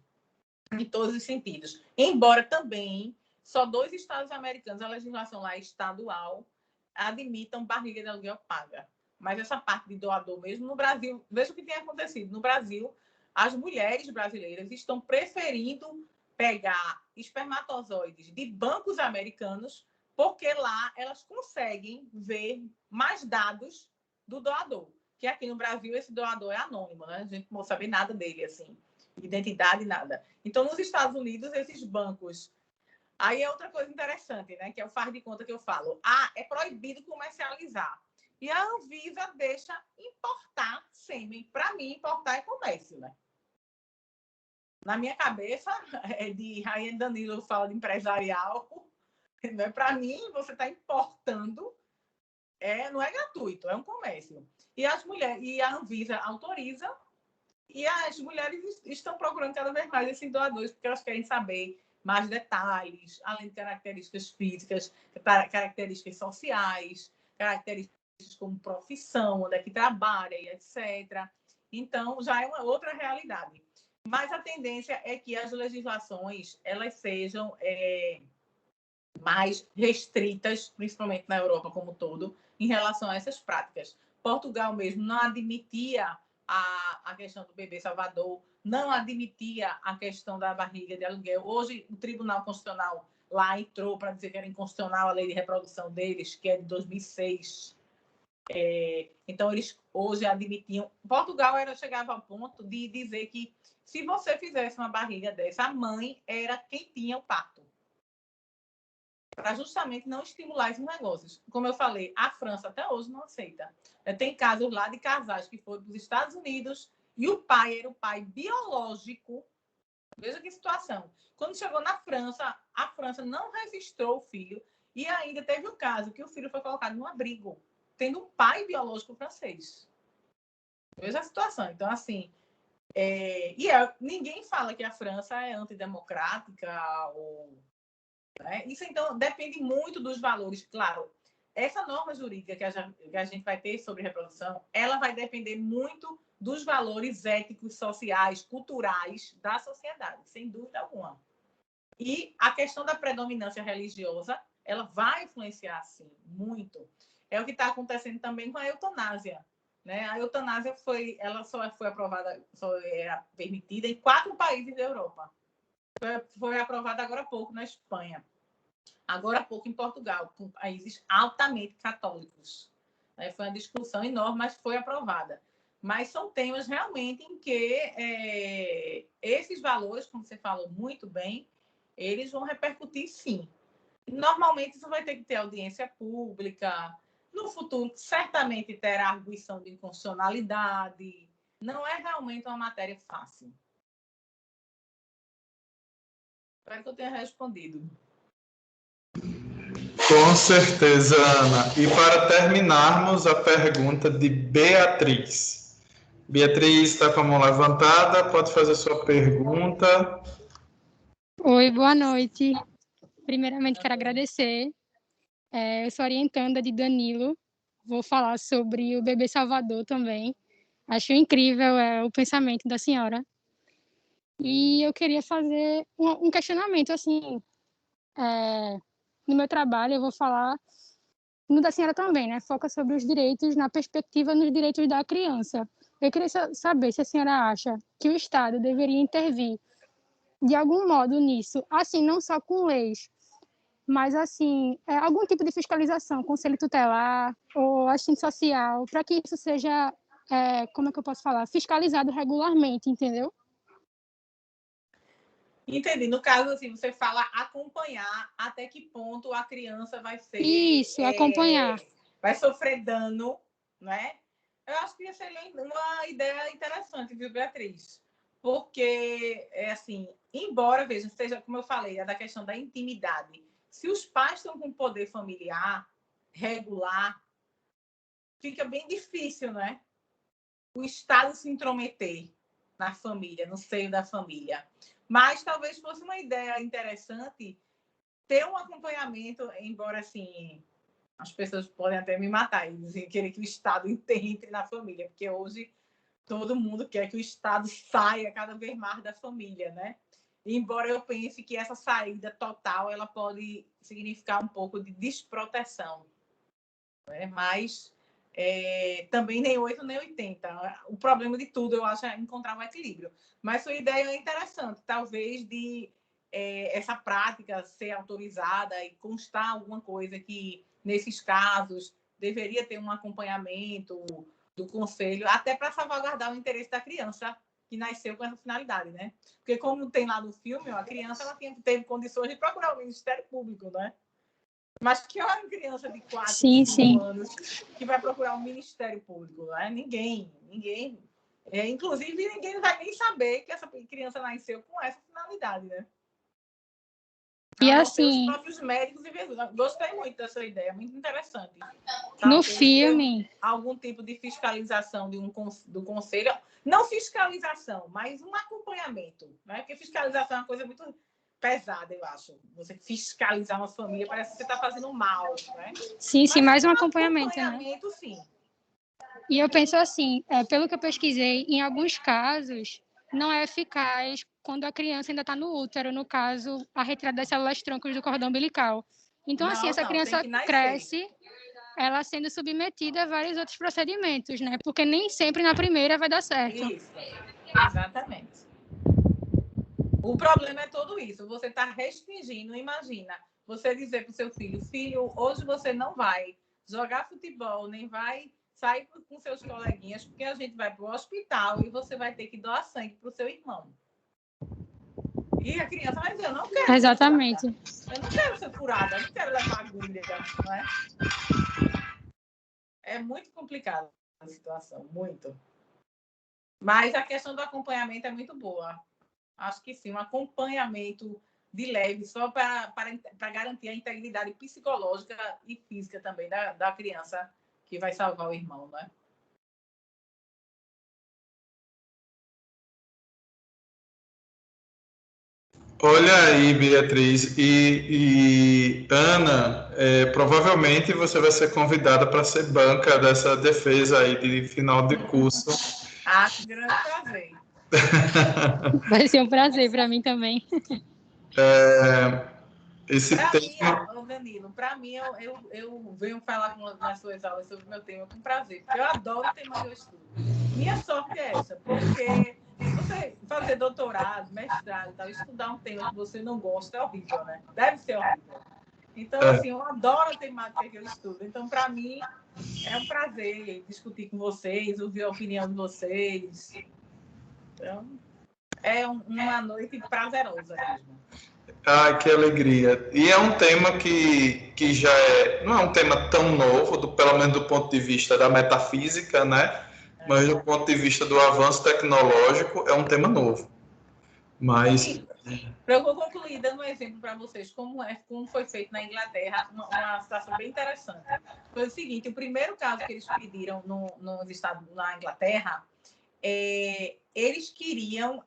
B: em todos os sentidos. Embora também só 2 estados americanos, a legislação lá é estadual, admitam barriga de aluguel paga. Mas essa parte de doador mesmo, no Brasil, veja o que tem acontecido. No Brasil, as mulheres brasileiras estão preferindo pegar espermatozoides de bancos americanos, porque lá elas conseguem ver mais dados do doador. Que aqui no Brasil esse doador é anônimo, né? A gente não sabe nada dele, assim, identidade, nada. Então, nos Estados Unidos, esses bancos... Aí é outra coisa interessante, né? Que é o faz de conta que eu falo. É proibido comercializar. E a Anvisa deixa importar sêmen. Para mim, importar é comércio, né? Na minha cabeça, de Raiane Danilo fala de empresarial, né? Para mim, você está importando, não é gratuito, é um comércio. E a Anvisa autoriza, e as mulheres estão procurando cada vez mais esses doadores, porque elas querem saber mais detalhes, além de características físicas, características sociais, características como profissão, onde é que trabalha e etc. Então, já é uma outra realidade. Mas a tendência é que as legislações elas sejam mais restritas, principalmente na Europa como um todo, em relação a essas práticas. Portugal mesmo não admitia a questão do bebê salvador, não admitia a questão da barriga de aluguel. Hoje, o Tribunal Constitucional lá entrou para dizer que era inconstitucional a lei de reprodução deles, que é de 2006. Então, eles hoje admitiam... Portugal chegava ao ponto de dizer que se você fizesse uma barriga dessa, a mãe era quem tinha o parto. para justamente não estimular esses negócios. Como eu falei, a França até hoje não aceita. Tem casos lá de casais que foram para os Estados Unidos e o pai era o pai biológico. Veja que situação. Quando chegou na França, a França não registrou o filho e ainda teve um caso que o filho foi colocado num abrigo, tendo um pai biológico francês. Veja a situação. Então, assim, ninguém fala que a França é antidemocrática ou... Né? Isso, então, depende muito dos valores. Claro, essa norma jurídica que a gente vai ter sobre reprodução, ela vai depender muito dos valores éticos, sociais, culturais da sociedade, sem dúvida alguma. E a questão da predominância religiosa, ela vai influenciar, sim, muito. É o que está acontecendo também com a eutanásia. Né? A eutanásia ela só foi aprovada, só era permitida em 4 países da Europa. Foi aprovada agora há pouco na Espanha. Agora há pouco em Portugal, com países altamente católicos. Foi uma discussão enorme, mas foi aprovada. Mas são temas realmente em que esses valores, como você falou muito bem, eles vão repercutir, sim. Normalmente, isso vai ter que ter audiência pública. No futuro, certamente terá arguição de inconstitucionalidade. Não é realmente uma matéria fácil. Espero que eu tenha respondido.
A: Com certeza, Ana. E para terminarmos, a pergunta de Beatriz. Beatriz está com a mão levantada, pode fazer sua pergunta.
E: Oi, boa noite. Primeiramente, quero agradecer. Eu sou orientanda de Danilo. Vou falar sobre o bebê Salvador também. Acho incrível o pensamento da senhora. E eu queria fazer um questionamento, assim, no meu trabalho eu vou falar, no da senhora também, né? Foca sobre os direitos, na perspectiva nos direitos da criança. Eu queria saber se a senhora acha que o Estado deveria intervir de algum modo nisso, assim, não só com leis, mas, assim, algum tipo de fiscalização, conselho tutelar ou assistente social, para que isso seja, como é que eu posso falar, fiscalizado regularmente, entendeu?
B: Entendi. No caso, assim, você fala acompanhar até que ponto a criança vai ser...
E: Isso, acompanhar.
B: Vai sofrer dano, né? Eu acho que seria uma ideia interessante, viu, Beatriz? Porque, assim, embora, veja, seja, como eu falei, da questão da intimidade, se os pais estão com poder familiar regular, fica bem difícil, né? O Estado se intrometer na família, no seio da família. Mas talvez fosse uma ideia interessante ter um acompanhamento, embora, assim, as pessoas podem até me matar e dizer, querer que o Estado entre na família, porque hoje todo mundo quer que o Estado saia cada vez mais da família, né? Embora eu pense que essa saída total ela pode significar um pouco de desproteção, né? Mas também nem 8 nem 80. O problema de tudo, eu acho, é encontrar um equilíbrio. Mas sua ideia é interessante, talvez de essa prática ser autorizada e constar alguma coisa que, nesses casos, deveria ter um acompanhamento do conselho, até para salvaguardar o interesse da criança que nasceu com essa finalidade, né? Porque, como tem lá no filme, a criança ela teve condições de procurar o Ministério Público, né? Mas que é uma criança de 4, 5 anos que vai procurar um Ministério Público, né? Ninguém. Inclusive, ninguém não vai nem saber que essa criança nasceu com essa finalidade, né?
E: E assim,
B: os próprios médicos e veterinários. Gostei muito dessa ideia, muito interessante.
E: No filme,
B: algum tipo de fiscalização do conselho, não fiscalização, mas um acompanhamento, né? Porque fiscalização é uma coisa muito pesada, eu acho. Você fiscalizar uma família parece que você está fazendo mal, né?
E: Sim, mais um acompanhamento,
B: né? Sim.
E: E eu penso assim, pelo que eu pesquisei, em alguns casos não é eficaz quando a criança ainda está no útero, no caso, a retirada das células troncos do cordão umbilical. Então, assim, essa criança cresce, ela sendo submetida a vários outros procedimentos, né? Porque nem sempre na primeira vai dar certo.
B: Isso, exatamente. O problema é tudo isso. Você está restringindo, imagina, você dizer para o seu filho, hoje você não vai jogar futebol, nem vai sair com seus coleguinhas, porque a gente vai para o hospital e você vai ter que doar sangue para o seu irmão. E a criança vai dizer, eu não quero.
E: Exatamente.
B: Eu não quero ser furada, eu não quero levar agulha, não é? É muito complicada a situação, muito. Mas a questão do acompanhamento é muito boa. Acho que sim, um acompanhamento de leve, só para garantir a integridade psicológica e física também da criança que vai salvar o irmão, né?
A: Olha aí, Beatriz e Ana, provavelmente você vai ser convidada para ser banca dessa defesa aí de final de curso.
B: Ah, que grande prazer.
E: Vai ser um prazer para mim também.
A: Esse tema...
B: mim, Danilo, para mim, eu venho falar nas suas aulas sobre o meu tema com prazer, porque eu adoro o tema que eu estudo. Minha sorte é essa, porque você fazer doutorado, mestrado, tal, estudar um tema que você não gosta é horrível, né? Deve ser horrível. Então, assim, eu adoro a temática que eu estudo. Então, para mim, é um prazer discutir com vocês, ouvir a opinião de vocês. Então, é uma noite prazerosa mesmo.
A: Ai, que alegria. E é um tema que já não é um tema tão novo, pelo menos do ponto de vista da metafísica, né? Mas do ponto de vista do avanço tecnológico, é um tema novo. Mas...
B: Eu vou concluir dando um exemplo para vocês, como foi feito na Inglaterra, uma situação bem interessante. Foi o seguinte, o primeiro caso que eles pediram nos Estados, na Inglaterra, eles queriam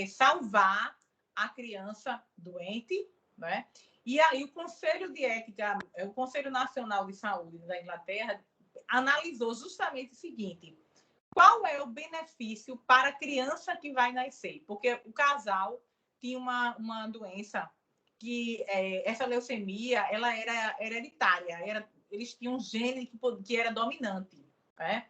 B: salvar a criança doente, né? E aí o Conselho de Ética, o Conselho Nacional de Saúde da Inglaterra, analisou justamente o seguinte: qual é o benefício para a criança que vai nascer? Porque o casal tinha uma doença que essa leucemia ela era hereditária, eles tinham um gene que era dominante, né?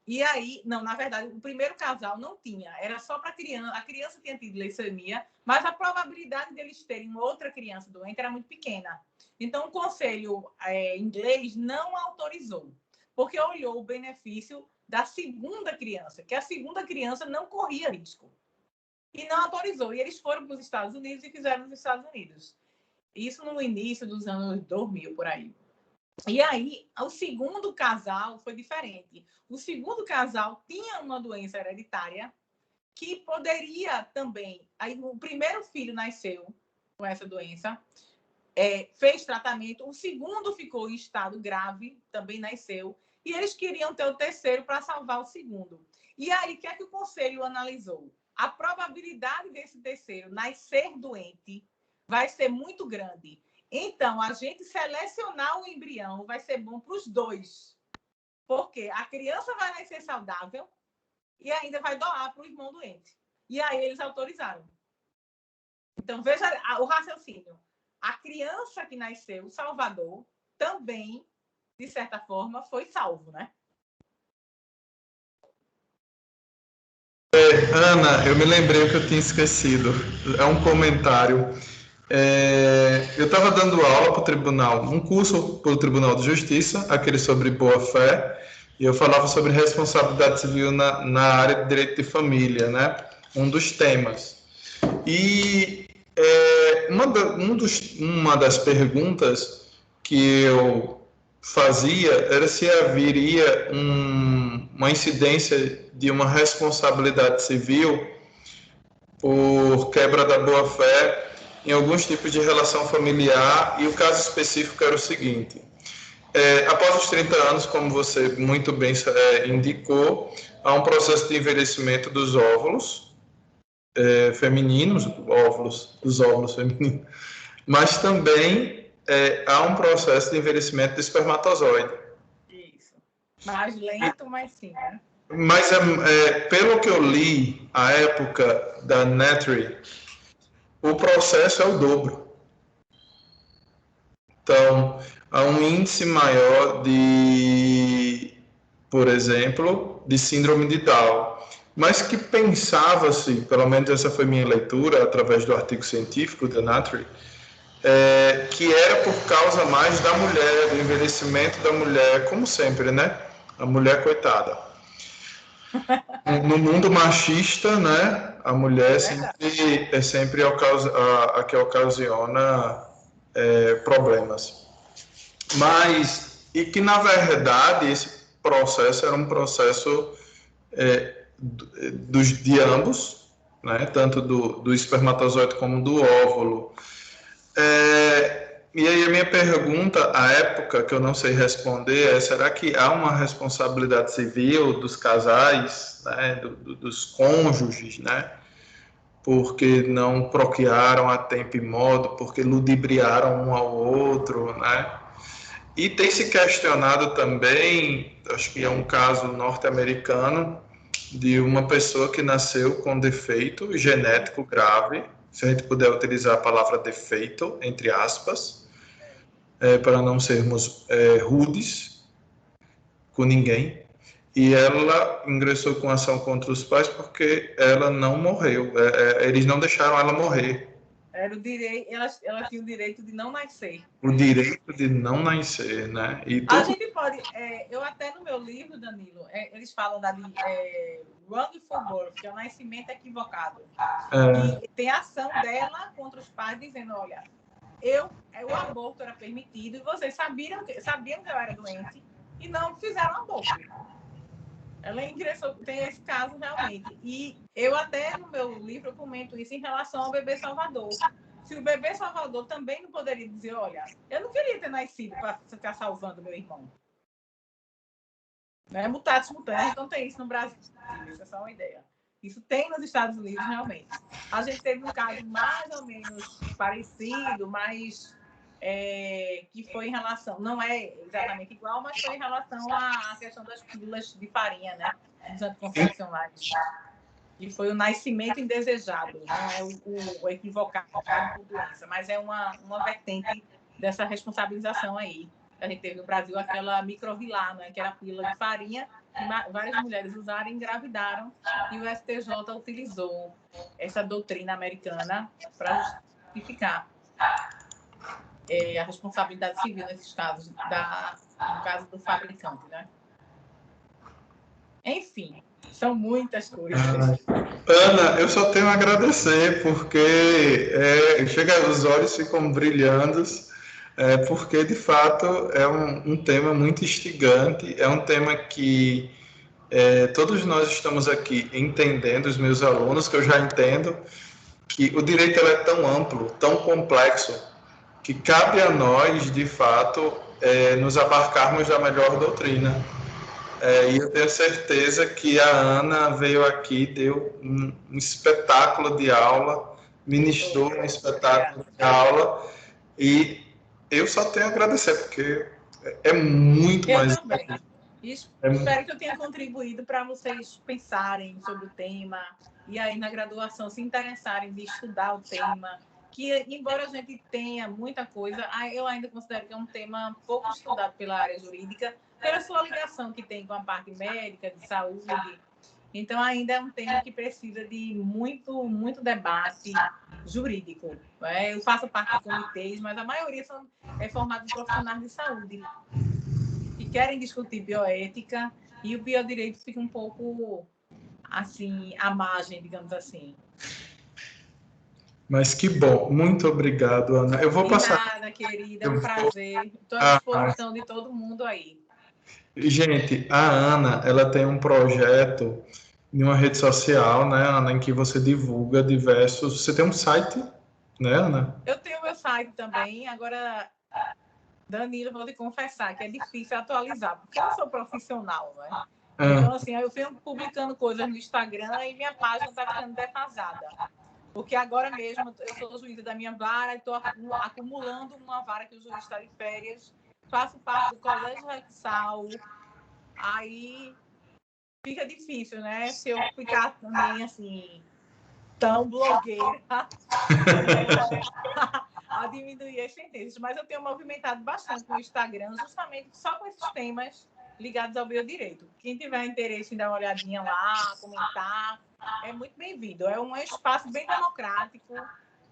B: E aí, não, na verdade, o primeiro casal não tinha, era só para a criança tinha tido leucemia, mas a probabilidade deles terem outra criança doente era muito pequena. Então, o conselho inglês não autorizou, porque olhou o benefício da segunda criança, que a segunda criança não corria risco. E não autorizou. E eles foram para os Estados Unidos e fizeram nos Estados Unidos. Isso no início dos anos 2000, por aí. E aí, o segundo casal foi diferente. O segundo casal tinha uma doença hereditária que poderia também... Aí, o primeiro filho nasceu com essa doença, fez tratamento, o segundo ficou em estado grave, também nasceu, e eles queriam ter o terceiro para salvar o segundo. E aí, o que é que o conselho analisou? A probabilidade desse terceiro nascer doente vai ser muito grande. Então, a gente selecionar o embrião vai ser bom para os dois. Porque a criança vai nascer saudável e ainda vai doar para o irmão doente. E aí eles autorizaram. Então, veja o raciocínio. A criança que nasceu, o Salvador, também, de certa forma, foi salvo, né?
A: Ana, eu me lembrei o que eu tinha esquecido. É um comentário. Eu estava dando aula para o tribunal, um curso para o Tribunal de Justiça, aquele sobre boa-fé, e eu falava sobre responsabilidade civil na área de direito de família, né? Um dos temas. E uma das perguntas que eu fazia era se haveria uma incidência de uma responsabilidade civil por quebra da boa-fé em alguns tipos de relação familiar, e o caso específico era o seguinte: após os 30 anos, como você muito bem indicou, há um processo de envelhecimento dos óvulos femininos, dos óvulos femininos, mas também há um processo de envelhecimento do espermatozoide.
B: Isso. Mais lento, mas sim, né?
A: Mas, pelo que eu li, à época da Netry, o processo é o dobro. Então, há um índice maior por exemplo, de síndrome de Down. Mas que pensava-se, pelo menos essa foi minha leitura, através do artigo científico da Netry, que era por causa mais da mulher, do envelhecimento da mulher, como sempre, né? A mulher coitada. No mundo machista, né, a mulher é sempre a que ocasiona problemas. Mas, e que, na verdade, esse processo era um processo de ambos, né, tanto do espermatozoide como do óvulo. E aí a minha pergunta, à época, que eu não sei responder, é: será que há uma responsabilidade civil dos casais, né, dos cônjuges, né, porque não procriaram a tempo e modo, porque ludibriaram um ao outro, né? E tem se questionado também, acho que é um caso norte-americano, de uma pessoa que nasceu com defeito genético grave, se a gente puder utilizar a palavra defeito, entre aspas, para não sermos rudes com ninguém. E ela ingressou com ação contra os pais porque ela não morreu. Eles não deixaram ela morrer.
B: Era o direito, ela tinha o direito de não nascer.
A: O direito de não nascer, né? E
B: A gente pode... eu até no meu livro, Danilo, eles falam da wrongful birth, que é o nascimento equivocado. E tem a ação dela contra os pais, dizendo: olha, o aborto era permitido e vocês sabiam que eu era doente e não fizeram aborto. Ela ingressou, tem esse caso realmente. E eu até no meu livro comento isso em relação ao bebê Salvador. Se o bebê Salvador também não poderia dizer: olha, eu não queria ter nascido para ficar salvando meu irmão. Né? Mutatis mutandis, não tem isso no Brasil. Isso é só uma ideia. Isso tem nos Estados Unidos, realmente. A gente teve um caso mais ou menos parecido, mas que foi em relação... Não é exatamente igual, mas foi em relação à questão das pílulas de farinha, né? Dos anticoncepcionais. E foi o nascimento indesejado, não é o equivocado por doença, mas é uma vertente dessa responsabilização aí. A gente teve no Brasil aquela microvilá, né, que era a pílula de farinha, que várias mulheres usaram e engravidaram, e o STJ utilizou essa doutrina americana para justificar a responsabilidade civil nesses casos, no caso do fabricante, né? Enfim, são muitas coisas.
A: Ana, eu só tenho a agradecer, porque os olhos ficam brilhando, porque de fato é um tema muito instigante, é um tema que todos nós estamos aqui entendendo, os meus alunos, que eu já entendo, que o direito é tão amplo, tão complexo, que cabe a nós, de fato, nos abarcarmos da melhor doutrina. E eu tenho certeza que a Ana veio aqui, deu um espetáculo de aula, ministrou um espetáculo de aula, e eu só tenho a agradecer, porque é muito mais...
B: Eu também. Espero que eu tenha contribuído para vocês pensarem sobre o tema e aí na graduação se interessarem de estudar o tema, que embora a gente tenha muita coisa, eu ainda considero que é um tema pouco estudado pela área jurídica, pela sua ligação que tem com a parte médica, de saúde. Então, ainda é um tema que precisa de muito debate jurídico. Né? Eu faço parte de comitês, mas a maioria é formada de profissionais de saúde que querem discutir bioética, e o biodireito fica um pouco assim, à margem, digamos assim.
A: Mas que bom, muito obrigado, Ana. Eu vou passar...
B: Nada, querida, é um prazer. Estou à disposição de todo mundo aí.
A: Gente, a Ana, ela tem um projeto em uma rede social, né, Ana, em que você divulga diversos... Você tem um site, né, Ana?
B: Eu tenho meu site também, agora... Danilo, vou lhe confessar que é difícil atualizar, porque eu não sou profissional, né? Então, assim, eu venho publicando coisas no Instagram e minha página está ficando defasada. Porque agora mesmo eu sou juíza da minha vara e estou acumulando uma vara que o juiz está de férias, faço parte do Colégio Rexal, aí fica difícil, né? Se eu ficar também, assim, tão blogueira... a diminuir as sentenças, mas eu tenho movimentado bastante no Instagram, justamente só com esses temas ligados ao biodireito. Quem tiver interesse em dar uma olhadinha lá, comentar, é muito bem-vindo. É um espaço bem democrático,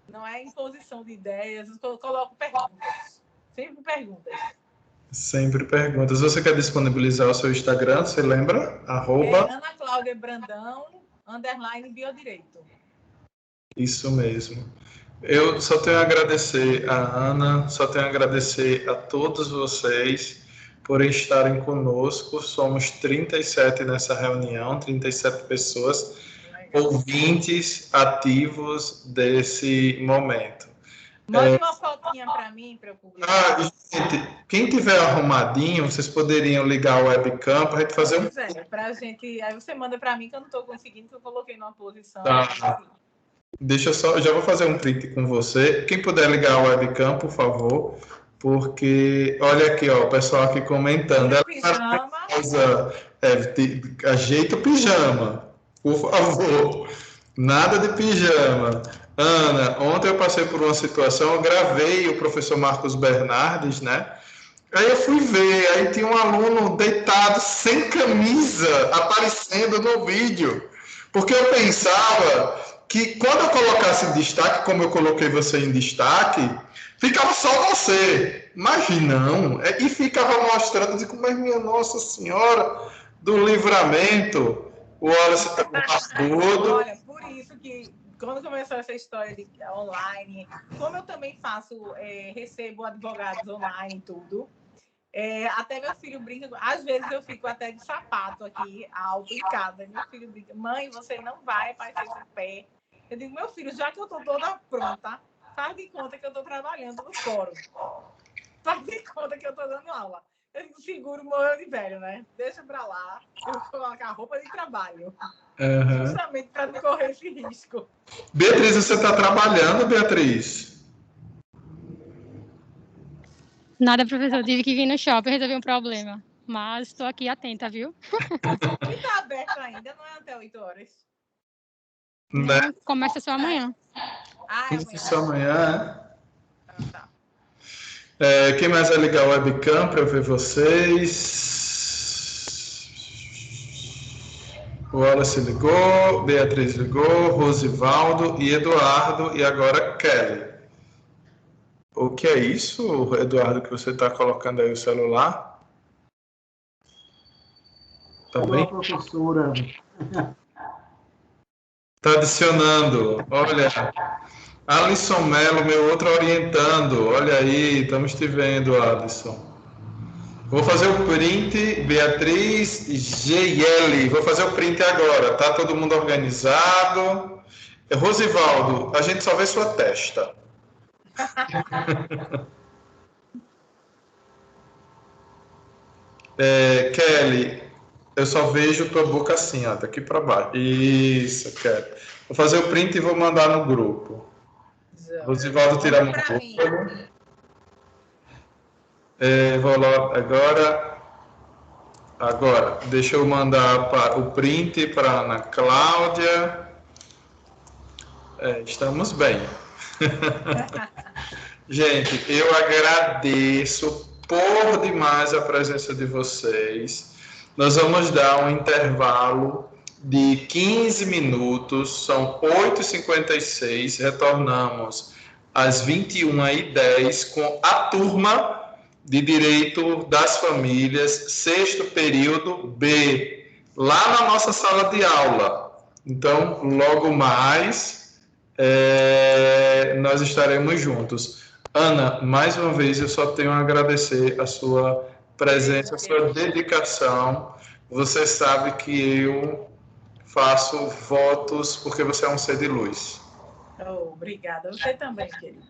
B: não é imposição de ideias, eu coloco perguntas, sempre perguntas.
A: Sempre perguntas. Você quer disponibilizar o seu Instagram? Você lembra? @
B: Ana Cláudia Brandão, _biodireito.
A: Isso mesmo. Eu só tenho a agradecer a Ana, só tenho a agradecer a todos vocês por estarem conosco. Somos 37 nessa reunião, 37 pessoas, ouvintes ativos desse momento.
B: Mande uma fotinha para mim, para eu publicar.
A: Gente, quem tiver arrumadinho, vocês poderiam ligar o webcam para a gente fazer um...
B: Pois é, pra gente... Aí você manda para mim que eu não estou conseguindo, que eu coloquei numa posição...
A: Tá. Deixa eu só, eu já vou fazer um print com você. Quem puder ligar o webcam, por favor, porque olha aqui, ó, o pessoal aqui comentando.
B: Pijama.
A: Ajeita o pijama, por favor. Nada de pijama. Ana, ontem eu passei por uma situação, eu gravei o professor Marcos Bernardes, né? Aí eu fui ver, aí tinha um aluno deitado sem camisa aparecendo no vídeo, porque eu pensava que quando eu colocasse em destaque, como eu coloquei você em destaque, ficava só você, mas não, e ficava mostrando, eu digo, mas minha Nossa Senhora do Livramento, o Wallace está barbudo.
B: Olha, por isso que quando começou essa história de online, como eu também faço, recebo advogados online e tudo, até meu filho brinca, às vezes eu fico até de sapato aqui, alto em casa, meu filho brinca, mãe, você não vai aparecer de pé. Eu digo, meu filho, já que eu estou toda pronta, faz de conta que eu estou trabalhando no fórum. Faz de conta que eu estou dando aula. Eu digo, seguro morreu de velho, né? Deixa pra lá, eu vou colocar roupa de trabalho. Justamente para não correr esse risco.
A: Beatriz, você está trabalhando, Beatriz?
E: Nada, professor. Tive que vir no shopping resolver um problema. Mas estou aqui atenta, viu?
B: E está aberto ainda, não é até 8 horas?
E: Não, começa só amanhã.
A: Começa só amanhã,
B: Tá.
A: Quem mais vai ligar o webcam para eu ver vocês? O Wallace ligou, Beatriz ligou, Rosivaldo e Eduardo, e agora Kelly. O que é isso, Eduardo, que você está colocando aí o celular? Tá bem?
D: Olá, professora.
A: Está adicionando. Olha, Alisson Melo, meu outro orientando. Olha aí, estamos te vendo, Alisson. Vou fazer o print, Beatriz GL. Vou fazer o print agora, tá? Todo mundo organizado. Rosivaldo, a gente só vê sua testa. Kelly, eu só vejo tua boca assim, ó, daqui para baixo. Isso, Kelly. Vou fazer o print e vou mandar no grupo. Rosivaldo tira a mão. Vou lá agora, deixa eu mandar o print para a Ana Cláudia. Estamos bem. Gente, eu agradeço por demais a presença de vocês. Nós vamos dar um intervalo de 15 minutos, são 8h56, retornamos às 21h10 com a turma de Direito das Famílias, 6º período B, lá na nossa sala de aula. Então, logo mais, nós estaremos juntos. Ana, mais uma vez, eu só tenho a agradecer a sua presença, a sua dedicação. Você sabe que eu faço votos porque você é um ser de luz.
B: Obrigada. Você também, querido.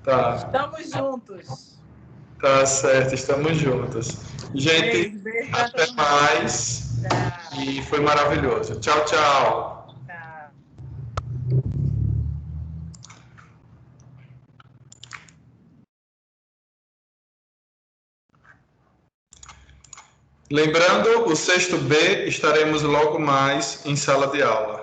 A: Tá.
B: Estamos juntos.
A: Tá certo, estamos juntos. Gente,
B: beijo
A: até mais. E foi maravilhoso. Tchau, tchau. Lembrando, o 6º B estaremos logo mais em sala de aula.